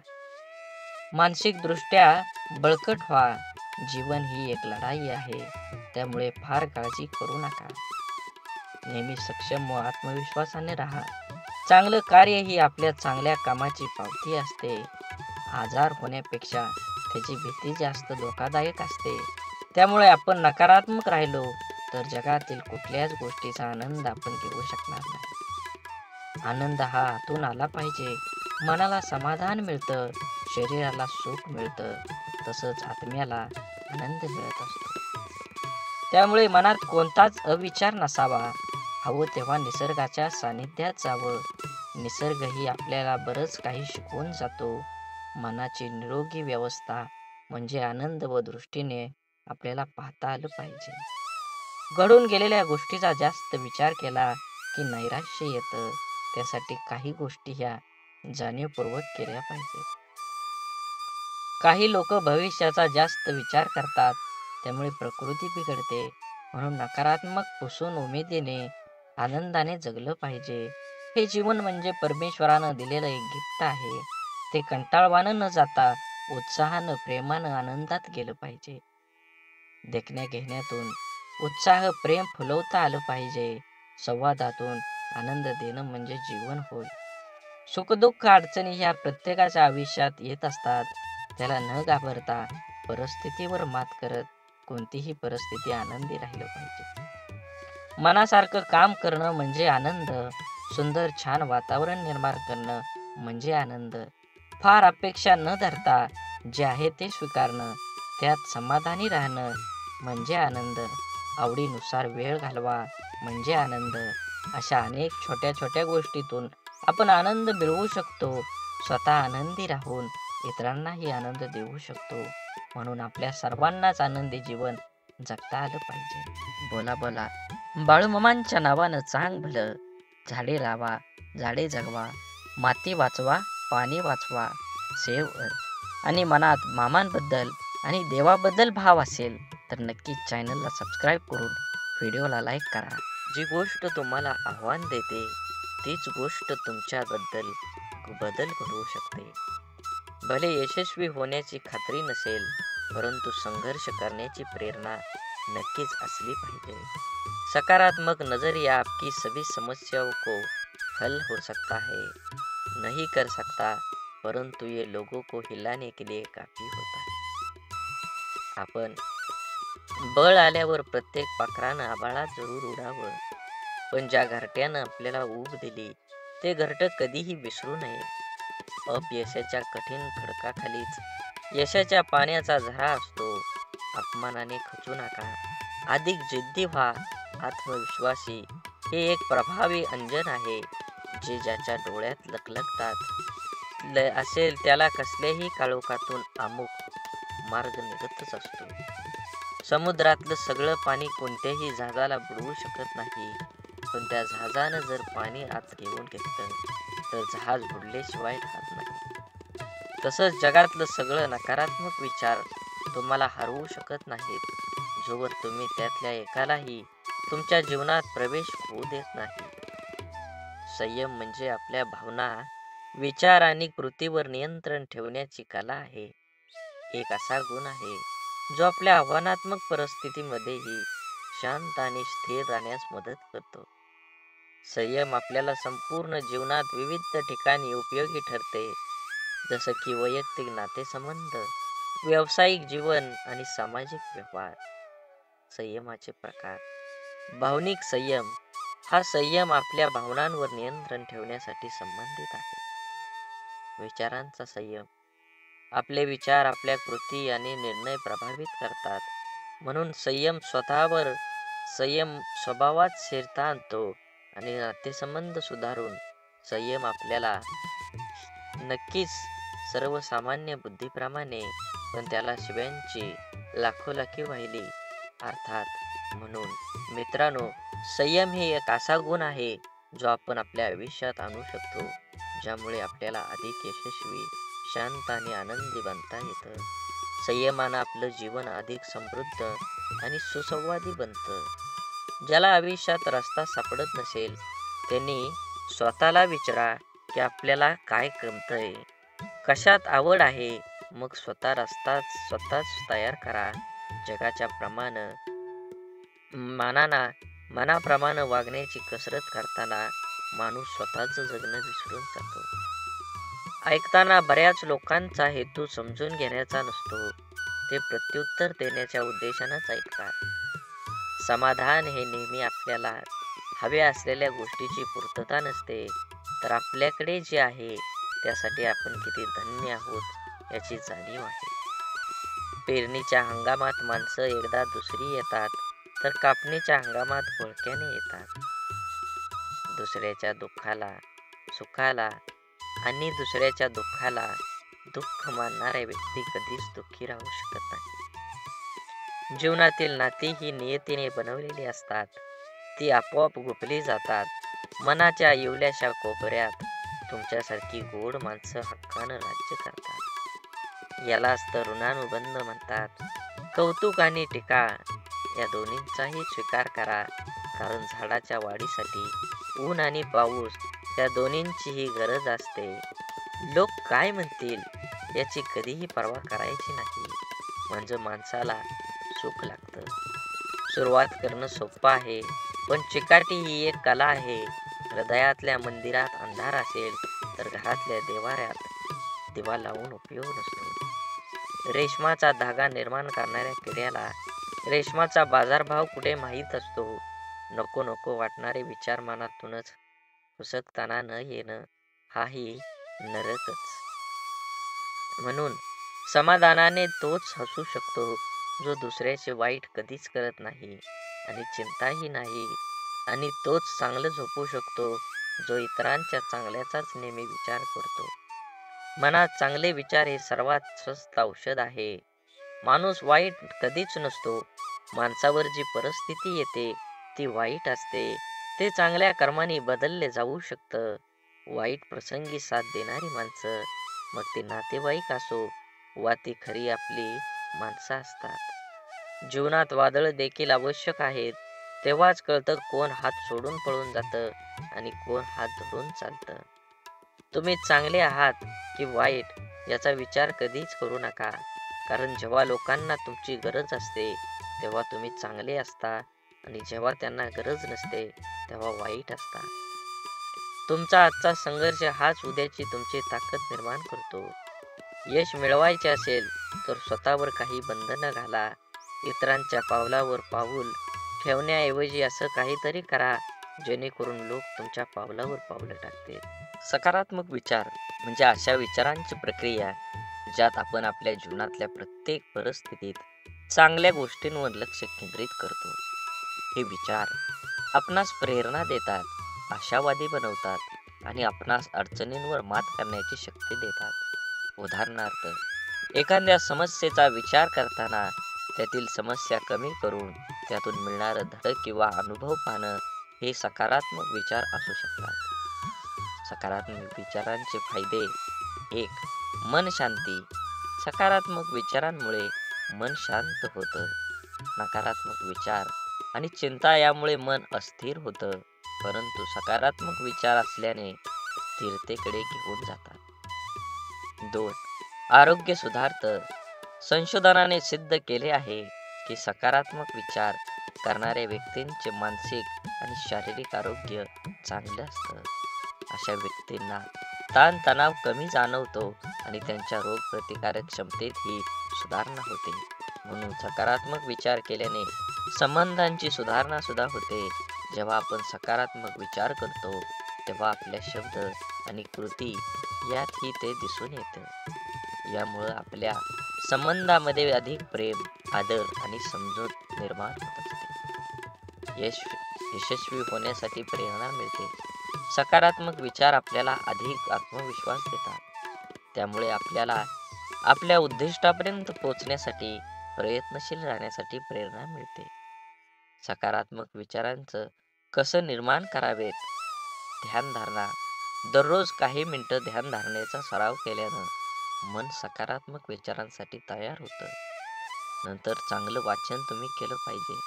मानसिकदृष्ट्या बळकट व्हा. जीवन ही एक लढाई आहे, त्यामुळे फार काळजी करू नका. नेहमी सक्षम व आत्मविश्वासाने राहा. चांगलं कार्य ही आपल्या चांगल्या कामाची पावती असते. आजार होण्यापेक्षा त्याची भीती जास्त धोकादायक असते. त्यामुळे आपण नकारात्मक राहिलो तर जगातील कुठल्याच गोष्टीचा आनंद आपण घेऊ शकणार नाही. आनंद हा आतून आला पाहिजे. मनाला समाधान मिळतं, शरीराला सुख मिळतं, तसंच आत्म्याला आनंद मिळत असतो. त्यामुळे मनात कोणताच अविचार नसावा. हवं तेव्हा निसर्गाच्या सानिध्यात जावं. निसर्गही आपल्याला बरंच काही शिकवून जातो. मनाची निरोगी व्यवस्था म्हणजे आनंद व दृष्टीने आपल्याला पाहता आलं पाहिजे. घडून गेलेल्या गोष्टीचा जास्त विचार केला की नैराश्य येतं. त्यासाठी काही गोष्टी ह्या जाणीवपूर्वक केल्या पाहिजेत. काही लोक भविष्याचा जास्त विचार करतात, त्यामुळे प्रकृती बिघडते. म्हणून नकारात्मक पुसून उमेदीने आनंदाने जगलं पाहिजे. हे जीवन म्हणजे परमेश्वरानं दिलेलं एक गिफ्ट आहे. ते कंटाळवाणं न जाता उत्साहानं, प्रेमानं, आनंदात गेलं पाहिजे. देखण्या घेण्यातून उत्साह, प्रेम फुलवता आलं पाहिजे. संवादातून आनंद देणं म्हणजे जीवन होय. सुखदुःख अडचणी ह्या प्रत्येकाच्या आयुष्यात येत असतात. त्याला न घाबरता परिस्थितीवर मात करत कोणतीही परिस्थिती आनंदी राहिलं पाहिजे. मनासारखं काम करणं म्हणजे आनंद. सुंदर छान वातावरण निर्माण करणं म्हणजे आनंद. फार अपेक्षा न धरता जे आहे ते स्वीकारणं, त्यात समाधानी राहणं म्हणजे आनंद. आवडीनुसार वेळ घालवा म्हणजे आनंद. अशा अनेक छोट्या छोट्या गोष्टीतून आपण आनंद मिळवू शकतो. स्वतः आनंदी राहून इतरांनाही आनंद देऊ शकतो. म्हणून आपल्या सर्वांनाच आनंदी जीवन जगता आलं पाहिजे. बोला बोला बाळूमामांच्या नावानं चांग भलं. झाडे लावा, झाडे जगवा, माती वाचवा, पाणी वाचवा, सेव आणि मनात मामांबद्दल आणि देवाबद्दल भाव असेल तर नक्कीच चॅनलला सबस्क्राईब करून व्हिडिओला लाईक करा. जी गोष्ट तुम्हाला आव्हान देते तीच गोष्ट तुमच्याबद्दल बदल घडवू शकते. भले यशस्वी होण्याची खात्री नसेल, परंतु संघर्ष करण्याची प्रेरणा नक्कीच असली पाहिजे. सकारात्मक नजरिया आपकी सभी समस्याओं को हल हो सकता है, नहीं कर सकता, परंतु ये लोगों को हिलाने के लिए काफी होता है. आपण बळ आल्यावर प्रत्येक पाखरानं आभाळात जरूर उडावं, पण ज्या घरट्यानं आपल्याला ऊब दिली ते घरटं कधीही विसरू नये. अपयशाच्या कठीण खडकाखालीच यशाच्या पाण्याचा झरा असतो. अपमानाने खचू नका, अधिक जिद्दी व्हा. आत्मविश्वासी हे एक प्रभावी अंजन आहे, जे ज्याच्या डोळ्यात लखलखतात असेल त्याला कसल्याही काळोखातून अमुक मार्ग निघतच असतो. समुद्रातलं सगळं पाणी कोणत्याही जहाजाला बुडवू शकत नाही, पण त्या जहाजानं जर पाणी आत घेऊन घेतलं तर जहाज बुडल्याशिवाय राहत नाही. तसंच जगातलं सगळं नकारात्मक विचार तुम्हाला हरवू शकत नाहीत, जोवर तुम्ही त्यातल्या एकालाही तुमच्या जीवनात प्रवेश होऊ देत नाही. संयम म्हणजे आपल्या भावना विचार आणि कृतीवर नियंत्रण ठेवण्याची कला आहे. एक असा गुण आहे जो आपल्या आव्हानात्मक परिस्थितीमध्येही शांत आणि स्थिर राहण्यास मदत करतो. संयम आपल्याला संपूर्ण जीवनात विविध ठिकाणी उपयोगी ठरते, जसं की वैयक्तिक नातेसंबंध, व्यावसायिक जीवन आणि सामाजिक व्यवहार. संयमाचे प्रकार. भावनिक संयम. हा संयम आपल्या भावनांवर नियंत्रण ठेवण्यासाठी संबंधित आहे. विचारांचा संयम. आपले विचार आपल्या कृती आणि निर्णय प्रभावित करतात. म्हणून संयम स्वभावात स्थिरता आणतो आणि नातेसंबंध सुधारून संयम आपल्याला नक्कीच सर्वसामान्य बुद्धीप्रमाणे, पण त्याला शिव्यांची लाखोलाखी वाहिली अर्थात. म्हणून मित्रांनो, संयम हे एक असा गुण आहे जो आपण आपल्या आयुष्यात आणू शकतो, ज्यामुळे आपल्याला अधिक यशस्वी, शांत आणि आनंदी बनता येतं. संयमानं आपलं जीवन अधिक समृद्ध आणि सुसंवादी बनतं. ज्याला आयुष्यात रस्ता सापडत नसेल त्यांनी स्वतःला विचारा की आपल्याला काय जमतंय, कशात आवड आहे, मग स्वतःच तयार करा. जगाच्या मनाप्रमाणे वागण्याची कसरत करताना माणूस स्वतःचं जगणं विसरून जातो. ऐकताना बऱ्याच लोकांचा हेतू समजून घेण्याचा नसतो, ते प्रत्युत्तर देण्याच्या उद्देशानंच ऐकतात. समाधान हे नेहमी आपल्याला हव्या असलेल्या गोष्टीची पूर्तता नसते, तर आपल्याकडे जे आहे त्यासाठी आपण किती धन्य आहोत याची जाणीव आहे. पेरणीच्या हंगामात माणसं एकदा दुसरी येतात, तर कापणीच्या हंगामात घोळक्याने येतात. दुसऱ्याच्या दुःखाला दुःख मानणारा व्यक्ती कधीच दुःखी राहू शकत नाही. जीवनातील नाती ही नियतीने बनवलेली असतात. ती आपोआप गुंफली जातात. मनाच्या इवल्याशा कोपऱ्यात तुमच्यासारखी गोड माणसं हक्कानं राज्य करतात. यालाच तर ऋणानुबंध म्हणतात. कौतुक आणि टीका या दोन्हींचाही स्वीकार करा, कारण झाडाच्या वाढीसाठी ऊन आणि पाऊस या दोन्हींचीही गरज असते. लोक काय म्हणतील याची कधीही पर्वा करायची नाही, म्हणजे माणसाला सुख लागतं. सुरुवात करणं सोपं आहे, पण चिकाटी ही एक कला आहे. हृदयातल्या मंदिरात अंधार असेल तर घरातल्या देवाऱ्यात दिवा लावून उपयोग नसतो. रेशमाचा धागा निर्माण करणाऱ्या किड्याला रेशमाचा बाजारभाव कुठे माहीत असतो. नको नको वाटणारे विचार मनातूनच पुसकताना न येणं हाही नरकच. म्हणून समाधानाने तोच हसू शकतो जो दुसऱ्याचे वाईट कधीच करत नाही आणि चिंताही नाही, आणि तोच चांगलं झोपू शकतो जो इतरांच्या चांगल्याचाच नेहमी विचार करतो. मनात चांगले विचार हे सर्वात स्वस्त औषध आहे. माणूस वाईट कधीच नसतो. माणसावर जी परिस्थिती येते ती वाईट असते, ते चांगल्या कर्माने बदलले जाऊ शकतं. वाईट प्रसंगी साथ देणारी माणसं, मग ते नातेवाईक असो वा ती खरी आपली माणसं असतात. जीवनात वादळ देखील आवश्यक आहेत. तेव्हाच कळतं कोण हात सोडून पळून जातं आणि कोण हात धरून चालतं. तुम्ही चांगले आहात की वाईट याचा विचार कधीच करू नका, कारण जेव्हा लोकांना तुमची गरज असते तेव्हा तुम्ही चांगले असता, आणि जेव्हा त्यांना गरज नसते तेव्हा वाईट असता. तुमचा आजचा संघर्ष हाच उद्याची तुमची ताकद निर्माण करतो. यश मिळवायचे असेल तर स्वतःवर काही बंधनं घाला. इतरांच्या पावलावर पाऊल ठेवण्याऐवजी असं काहीतरी करा जेणेकरून लोक तुमच्या पावलावर पावलं टाकतील. सकारात्मक विचार म्हणजे अशा विचारांची प्रक्रिया ज्यात आपण आपल्या जीवनातल्या प्रत्येक परिस्थितीत चांगल्या गोष्टींवर लक्ष केंद्रित करतो. हे विचार आपणास प्रेरणा देतात, आशावादी बनवतात आणि आपणास अडचणींवर मात करण्याची शक्ती देतात. उदाहरणार्थ, एखाद्या समस्येचा विचार करताना त्यातील समस्या कमी करून त्यातून मिळणारं धडक किंवा अनुभव पाहणं हे सकारात्मक विचार असू शकतात. सकारात्मक विचारांचे फायदे. 1. मन शांती. सकारात्मक विचारांमुळे मन शांत होतं. नकारात्मक विचार आणि चिंता यामुळे मन अस्थिर होतं, परंतु सकारात्मक विचार असल्याने स्थिरतेकडे घेऊन जातात. 2. आरोग्य सुधारतं. संशोधनाने सिद्ध केले आहे की सकारात्मक विचार करणाऱ्या व्यक्तींचे मानसिक आणि शारीरिक आरोग्य चांगलं असतं. अशा व्यक्तींना ताणतणाव कमी जाणवतो आणि त्यांच्या रोगप्रतिकारक क्षमतेतही सुधारणा होते. म्हणून सकारात्मक विचार केल्याने संबंधांची सुधारणा सुद्धा होते. जेव्हा आपण सकारात्मक विचार करतो तेव्हा आपल्या शब्द आणि कृती यातही ते दिसून येतं. यामुळं आपल्या संबंधामध्ये अधिक प्रेम, आदर आणि समजूत निर्माण होत असते. यशस्वी होण्यासाठी प्रेरणा मिळते. सकारात्मक विचार आपल्याला अधिक आत्मविश्वास देतात. त्यामुळे आपल्याला आपल्या उद्दिष्टापर्यंत पोहोचण्यासाठी प्रयत्नशील राहण्यासाठी प्रेरणा मिळते. सकारात्मक विचारांचं कसं निर्माण करावेत? ध्यानधारणा. दररोज काही मिनिटं ध्यानधारणेचा सराव केल्यानं मन सकारात्मक विचारांसाठी तयार होतं. नंतर चांगलं वाचन तुम्ही केलं पाहिजे.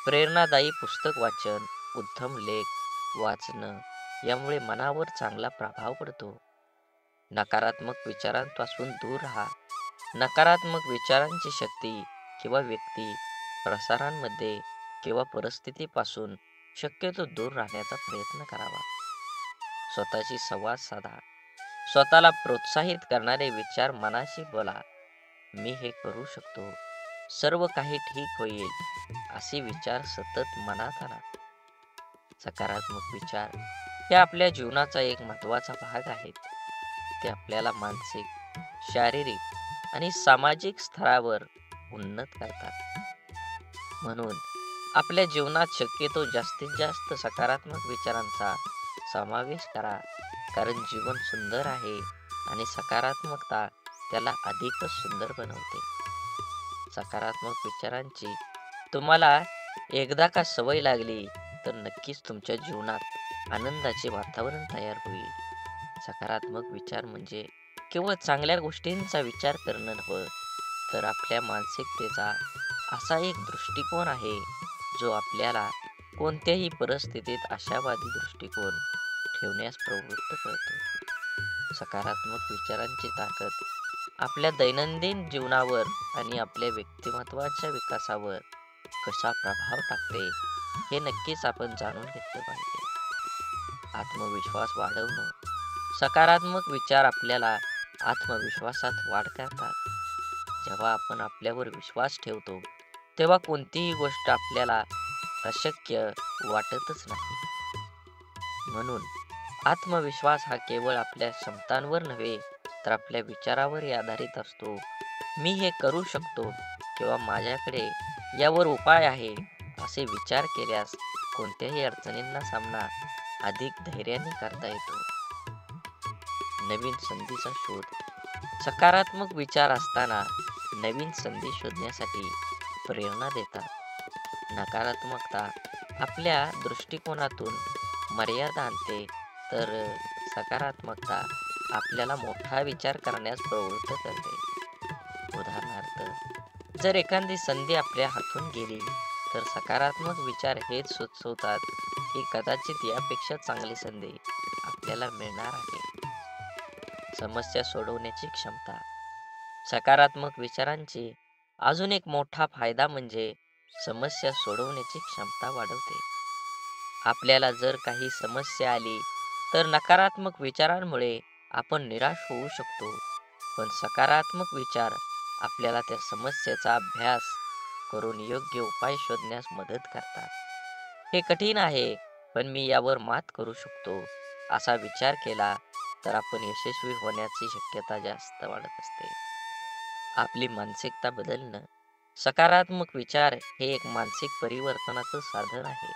प्रेरणादायी पुस्तक वाचन, उत्तम लेख वाचणं यामुळे मनावर चांगला प्रभाव पडतो. नकारात्मक विचारांपासून दूर राहा. नकारात्मक विचारांची शक्ती किंवा व्यक्ती, प्रसारांमध्ये किंवा परिस्थितीपासून शक्यतो दूर राहण्याचा प्रयत्न करावा. स्वतःशी संवाद साधा. स्वतःला प्रोत्साहित करणारे विचार मनाशी बोला. मी हे करू शकतो, सर्व काही ठीक होईल, असे विचार सतत मनात आणा. सकारात्मक विचार हे आपल्या जीवनाचा एक महत्त्वाचा भाग आहेत. ते आपल्याला मानसिक, शारीरिक आणि सामाजिक स्तरावर उन्नत करतात. म्हणून आपल्या जीवनात शक्यतो जास्तीत जास्त सकारात्मक विचारांचा समावेश करा. कारण जीवन सुंदर आहे आणि सकारात्मकता त्याला अधिकच सुंदर बनवते. सकारात्मक विचारांची तुम्हाला एकदा का सवय लागली तर नक्कीच तुमच्या जीवनात आनंदाचे वातावरण तयार होईल. सकारात्मक विचार म्हणजे केवळ चांगल्या गोष्टींचा विचार करणं नव्हे, तर आपल्या मानसिकतेचा असा एक दृष्टिकोन आहे जो आपल्याला कोणत्याही परिस्थितीत आशावादी दृष्टिकोन ठेवण्यास प्रवृत्त करतो. सकारात्मक विचारांची ताकद आपल्या दैनंदिन जीवनावर आणि आपल्या व्यक्तिमत्वाच्या विकासावर कसा प्रभाव टाकते हे नक्कीच आपण जाणून घेतलं पाहिजे. आत्मविश्वास वाढवणं. सकारात्मक विचार आपल्याला आत्मविश्वासात वाढ करतात. जेव्हा आपण आपल्यावर विश्वास ठेवतो तेव्हा कोणतीही गोष्ट आपल्याला अशक्य वाटतच नाही. म्हणून आत्मविश्वास हा केवळ आपल्या क्षमतांवर नव्हे तर आपल्या विचारावर आधारित असतो. मी हे करू शकतो किंवा माझ्याकडे यावर उपाय आहे असे विचार केल्यास कोणत्याही अडचणींना सामना अधिक धैर्याने करता येतो. नवीन संधीचा शोध. सकारात्मक विचार असताना नवीन संधी शोधण्यासाठी प्रेरणा देतात. नकारात्मकता आपल्या दृष्टिकोनातून मर्यादा आणते, तर सकारात्मकता आपल्याला मोठा विचार करण्यास प्रवृत्त करते. उदाहरणार्थ, जर एखादी संधी आपल्या हातून गेली तर सकारात्मक विचार हेच सुचवतात की कदाचित यापेक्षा चांगली संधी आपल्याला मिळणार आहे. समस्या सोडवण्याची क्षमता. सकारात्मक विचारांची अजून एक मोठा फायदा म्हणजे समस्या सोडवण्याची क्षमता वाढवते. आपल्याला जर काही समस्या आली तर नकारात्मक विचारांमुळे आपण निराश होऊ शकतो, पण सकारात्मक विचार आपल्याला त्या समस्येचा अभ्यास करून योग्य उपाय शोधण्यास मदत करतात. हे कठीण आहे, पण मी यावर मात करू शकतो असा विचार केला तर आपण यशस्वी होण्याची शक्यता जास्त वाढत असते. आपली मानसिकता बदलणं. सकारात्मक विचार हे एक मानसिक परिवर्तनाचं साधन आहे.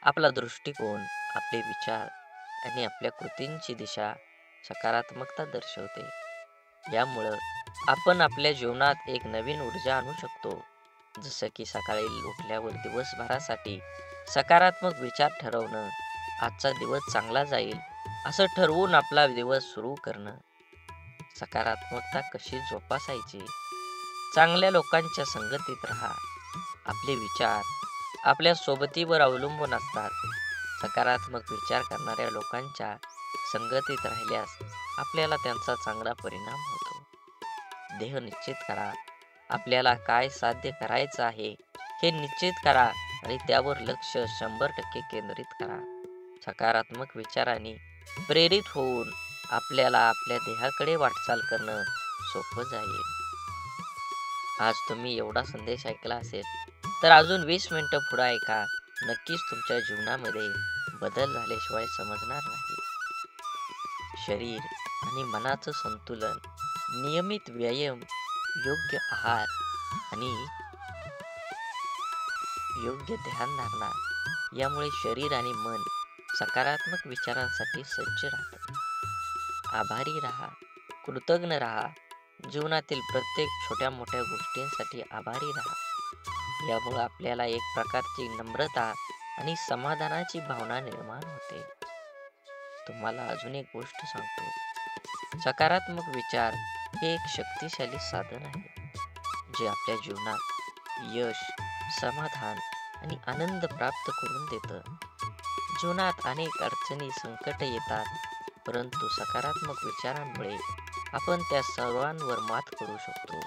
आपला दृष्टिकोन, आपले विचार आणि आपल्या कृतींची दिशा सकारात्मकता दर्शवते. यामुळं आपण आपल्या जीवनात एक नवीन ऊर्जा आणू शकतो. जसं की सकाळी उठल्यावर दिवसभरासाठी सकारात्मक विचार ठरवणं, आजचा दिवस चांगला जाईल असं ठरवून आपला दिवस सुरू करणं. सकारात्मकता कशी जोपासायची? चांगल्या लोकांच्या संगतीत राहा. आपले विचार आपल्या सोबतीवर अवलंबून असतात. सकारात्मक विचार करणाऱ्या लोकांच्या संगतीत राहिल्यास आपल्याला त्यांचा चांगला परिणाम होतो. ध्येय निश्चित करा. आपल्याला काय साध्य करायचं आहे हे निश्चित करा आणि त्यावर लक्ष 100% केंद्रित करा. सकारात्मक विचारांनी प्रेरित होऊन आपल्याला आपल्या ध्येयाकडे वाटचाल करणं सोपं जाईल. आज तुम्ही एवढा संदेश ऐकला असेल, तर अजून 20 मिनिटं पुढे ऐका. नक्कीच तुमच्या जीवनामध्ये बदल झाल्याशिवाय समजणार नाही. शरीर आणि मनाचं संतुलन, नियमित व्यायाम, योग्य आहार आणि योग्य ध्यानधारणा यामुळे शरीर आणि मन सकारात्मक विचारांसाठी सज्ज राहतं. आभारी राहा, कृतज्ञ राहा. जीवनातील प्रत्येक छोट्या मोठ्या गोष्टींसाठी आभारी राहा. यामुळे आपल्याला एक प्रकारची नम्रता आणि समाधानाची भावना निर्माण होते. तुम्हाला अजून एक गोष्ट सांगतो. सकारात्मक विचार हे एक शक्तिशाली साधन आहे, जे आपल्या जीवनात यश, समाधान आणि आनंद प्राप्त करून देतं. जीवनात अनेक अडचणी, संकट येतात, परंतु सकारात्मक विचारांमुळे आपण त्या सर्वांवर मात करू शकतो.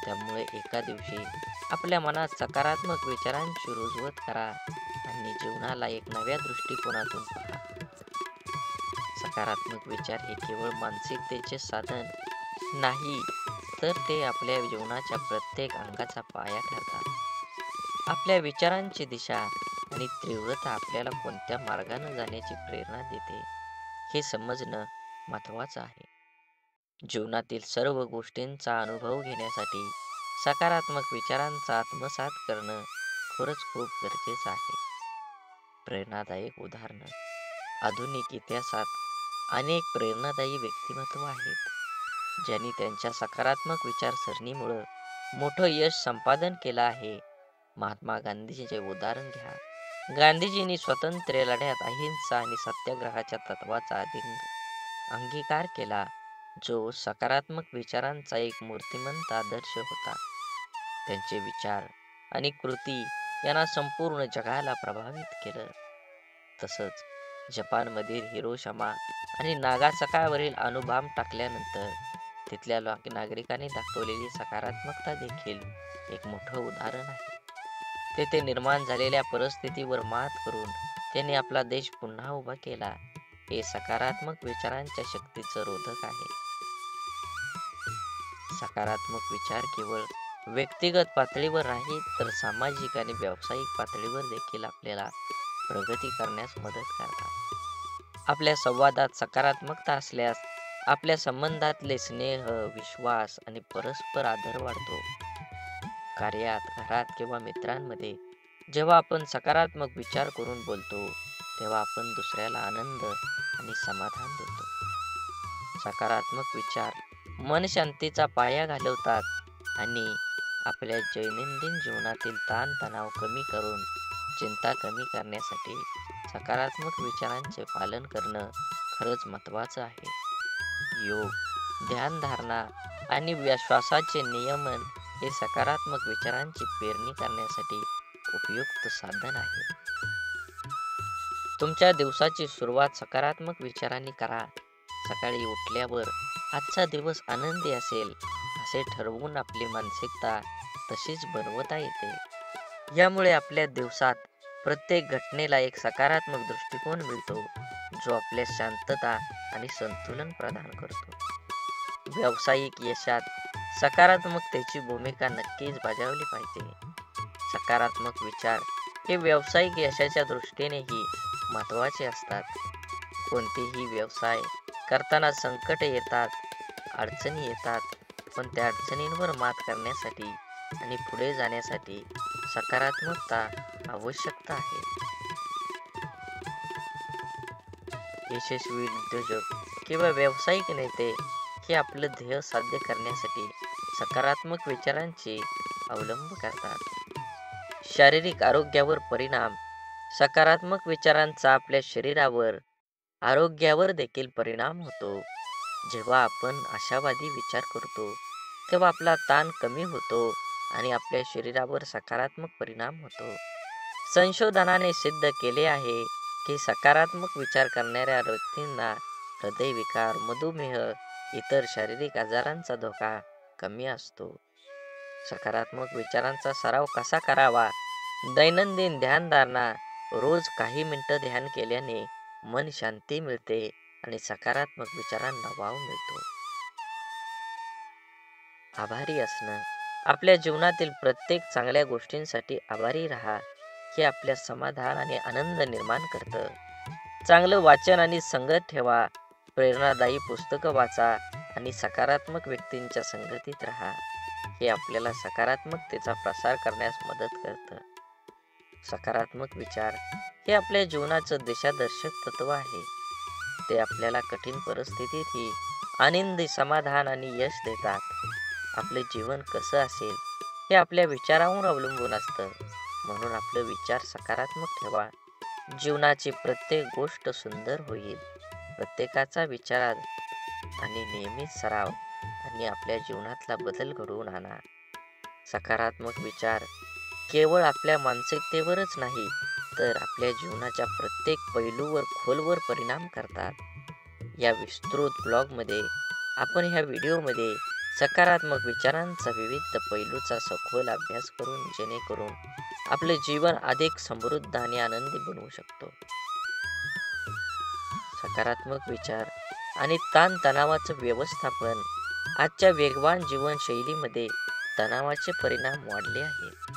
त्यामुळे एका दिवशी आपल्या मनात सकारात्मक विचारांची रुजवत करा आणि जीवनाला एक नव्या दृष्टिकोनातून पहा. सकारात्मक विचार हे केवळ मानसिकतेचे साधन नाही, तर ते आपल्या जीवनाच्या प्रत्येक अंगाचा पाया ठरतात. आपल्या विचारांची दिशा आणि तीव्रता आपल्याला कोणत्या मार्गाने जाण्याची प्रेरणा देते, हे समजणं महत्त्वाचं आहे. जीवनातील सर्व गोष्टींचा अनुभव घेण्यासाठी सकारात्मक विचारांचा आत्मसात करणं खरंच खूप गरजेचं आहे. प्रेरणादायक उदाहरणं. आधुनिक इतिहासात अनेक प्रेरणादायी व्यक्तिमत्व आहेत, ज्यांनी त्यांच्या सकारात्मक विचारसरणीमुळं मोठं यश संपादन केलं आहे. महात्मा गांधीजींचे उदाहरण घ्या. गांधीजींनी स्वातंत्र्य लढ्यात अहिंसा आणि सत्याग्रहाच्या तत्वाचा अंगीकार केला, जो सकारात्मक विचारांचा एक मूर्तिमंत आदर्श होता. त्यांचे विचार आणि कृती यांना संपूर्ण जगाला प्रभावित केलं. तसंच जपानमधील हिरोशिमा आणि नागासाकावरील अणुबॉम्ब टाकल्यानंतर तिथल्या नागरिकांनी दाखवलेली सकारात्मकता देखील एक मोठं उदाहरण आहे. तेथे निर्माण झालेल्या परिस्थितीवर मात करून त्यांनी आपला देश पुन्हा उभा केला. हे सकारात्मक विचारांच्या शक्तीचं रोधक आहे. सकारात्मक विचार केवळ व्यक्तिगत पातळीवर नाही, तर सामाजिक आणि व्यावसायिक पातळीवर देखील आपल्याला प्रगती करण्यास मदत करतात. आपल्या संवादात सकारात्मकता असल्यास आपल्या संबंधातले स्नेह, विश्वास आणि परस्पर आदर वाढतो. कार्यात, घरात किंवा मित्रांमध्ये जेव्हा आपण सकारात्मक विचार करून बोलतो, तेव्हा आपण दुसऱ्याला आनंद आणि समाधान देतो. सकारात्मक विचार मन शांतीचा पाया घालवतात आणि आपल्या दैनंदिन जीवनातील ताणतणाव कमी करून चिंता कमी करण्यासाठी सकारात्मक विचारांचे पालन करणं खरंच महत्त्वाचं आहे. योग, ध्यानधारणा आणि श्वासाचे नियमन हे सकारात्मक विचारांची पेरणी करण्यासाठी उपयुक्त साधन आहे. तुमच्या दिवसाची सुरुवात सकारात्मक विचारांनी करा. सकाळी उठल्यावर आजचा दिवस आनंदी असेल असे ठरवून आपली मानसिकता तशीच बनवता येते. यामुळे आपल्या दिवसात प्रत्येक घटनेला एक सकारात्मक दृष्टिकोन मिळतो, जो आपल्या शांतता आणि संतुलन प्रदान करतो. व्यावसायिक यशात सकारात्मकतेची भूमिका नक्कीच बजावली पाहिजे. सकारात्मक विचार हे व्यावसायिक यशाच्या दृष्टीनेही महत्त्वाचे असतात. कोणतेही व्यवसाय करताना संकट येतात, अडचणी येतात, पण त्या अडचणींवर मात करण्यासाठी आणि पुढे जाण्यासाठी सकारात्मकता आवश्यकता आहे. यशस्वी उद्योजक किंवा व्यावसायिक नेते हे आपलं ध्येय साध्य करण्यासाठी सकारात्मक विचारांचे अवलंब करतात. शारीरिक आरोग्यावर परिणाम. सकारात्मक विचारांचा आपल्या शरीरावर, आरोग्यावर देखील परिणाम होतो. जेव्हा आपण आशावादी विचार करतो, तेव्हा आपला ताण कमी होतो आणि आपल्या शरीरावर सकारात्मक परिणाम होतो. संशोधनाने सिद्ध केले आहे की सकारात्मक विचार करणाऱ्या व्यक्तींना हृदयविकार, मधुमेह, इतर शारीरिक आजारांचा धोका कमी असतो. सकारात्मक विचारांचा सराव कसा करावा? दैनंदिन ध्यानधारणा. रोज काही मिनिटं ध्यान केल्याने मन शांती मिळते आणि सकारात्मक विचारांना वाव मिळतो. आभारी असणं. आपल्या जीवनातील प्रत्येक चांगल्या गोष्टींसाठी आभारी राहा. हे आपल्या समाधान आणि आनंद निर्माण करतं. चांगलं वाचन आणि संगत ठेवा. प्रेरणादायी पुस्तकं वाचा आणि सकारात्मक व्यक्तींच्या संगतीत राहा. हे आपल्याला सकारात्मकतेचा प्रसार करण्यास मदत करतं. सकारात्मक विचार हे आपल्या जीवनाचं दिशादर्शक तत्व आहे. ते आपल्याला कठीण परिस्थितीतही आनंदी, समाधान आणि यश देतात. आपले जीवन कसं असेल हे आपल्या विचारांवर अवलंबून असतं. म्हणून आपले विचार सकारात्मक ठेवा. जीवनाची प्रत्येक गोष्ट सुंदर होईल. प्रत्येकाचा विचार आणि नियमित सराव आणि आपल्या जीवनातला बदल घडवून आणा. सकारात्मक विचार केवळ आपल्या मानसिकतेवरच नाही, तर आपल्या जीवनाच्या प्रत्येक पैलूवर खोलवर परिणाम करतात. या विस्तृत ब्लॉगमध्ये आपण ह्या व्हिडिओमध्ये सकारात्मक विचारांचा विविध पैलूचा सखोल अभ्यास करून जेणेकरून आपले जीवन अधिक समृद्ध आणि आनंदी बनवू शकतो. सकारात्मक विचार आणि ताणतणावाचं व्यवस्थापन. आजच्या वेगवान जीवनशैलीमध्ये तणावाचे परिणाम वाढले आहेत.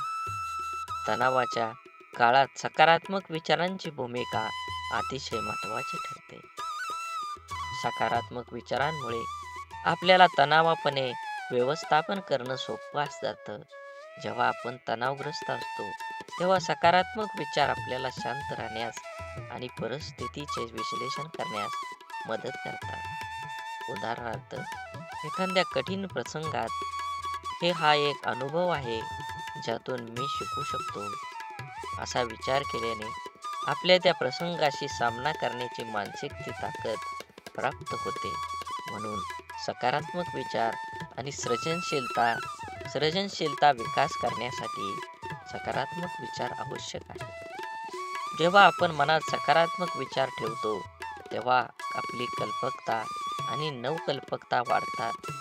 तणावाच्या काळात सकारात्मक विचारांची भूमिका अतिशय महत्त्वाची ठरते. सकारात्मक विचारांमुळे आपल्याला तणावापणे व्यवस्थापन करणं सोपं जातं. जेव्हा आपण तणावग्रस्त असतो तेव्हा सकारात्मक विचार आपल्याला शांत राहण्यास आणि परिस्थितीचे विश्लेषण करण्यास मदत करतात. उदाहरणार्थ, एखाद्या कठीण प्रसंगात हा एक अनुभव आहे ज्यातून मी शिकू शकतो असा विचार केल्याने आपल्या त्या प्रसंगाशी सामना करण्याची मानसिक ताकद प्राप्त होते. म्हणून सकारात्मक विचार आणि सर्जनशीलता विकास करण्यासाठी सकारात्मक विचार आवश्यक आहे. जेव्हा आपण मनात सकारात्मक विचार ठेवतो तेव्हा आपली कल्पकता आणि नवकल्पकता वाढतात.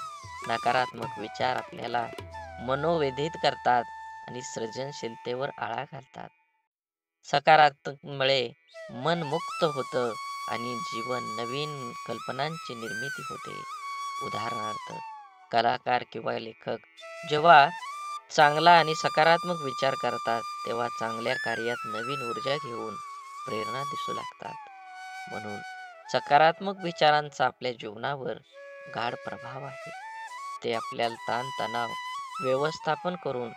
नकारात्मक विचार आपल्याला मनोव्यथित करतात आणि सृजनशीलतेवर आळा घालतात. सकारात्मकमुळे मन मुक्त होतं आणि जीवन नवीन कल्पनांची निर्मिती होते. उदाहरणार्थ, कलाकार किंवा लेखक जेव्हा चांगला आणि सकारात्मक विचार करतात तेव्हा चांगल्या कार्यात नवीन ऊर्जा घेऊन प्रेरणा दिसू लागतात. म्हणून सकारात्मक विचारांचा आपल्या जीवनावर गाढ प्रभाव आहे. ते आपल्याला ताणतणाव व्यवस्थापन करून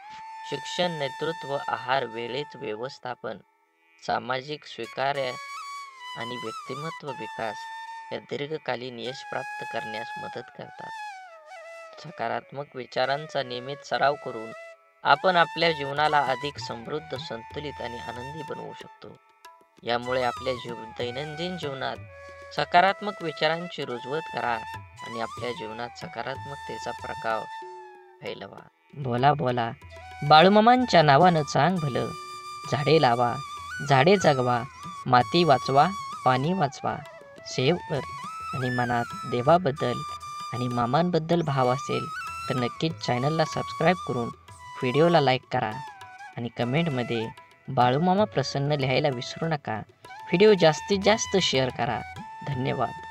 शिक्षण, नेतृत्व, आहार, वेळेचे व्यवस्थापन, सामाजिक स्वीकार्य आणि व्यक्तिमत्व विकास या दीर्घकालीन यश प्राप्त करण्यास मदत करतात. सकारात्मक विचारांचा नियमित सराव करून आपण आपल्या जीवनाला अधिक समृद्ध, संतुलित आणि आनंदी बनवू शकतो. यामुळे आपल्या दैनंदिन जीवनात सकारात्मक विचारांची रुजवत करा आणि आपल्या जीवनात सकारात्मकतेचा प्रकाश फैलवा. बोला बोला बाळूमामांच्या नावानं चांग भलं. झाडे लावा, झाडे जगवा, माती वाचवा, पाणी वाचवा. सेव्ह कर आणि मनात देवाबद्दल आणि मामांबद्दल भाव असेल तर नक्कीच चॅनलला सबस्क्राईब करून व्हिडिओला लाईक करा आणि कमेंटमध्ये बाळूमामा प्रसन्न लिहायला विसरू नका. व्हिडिओ जास्तीत जास्त शेअर करा. धन्यवाद.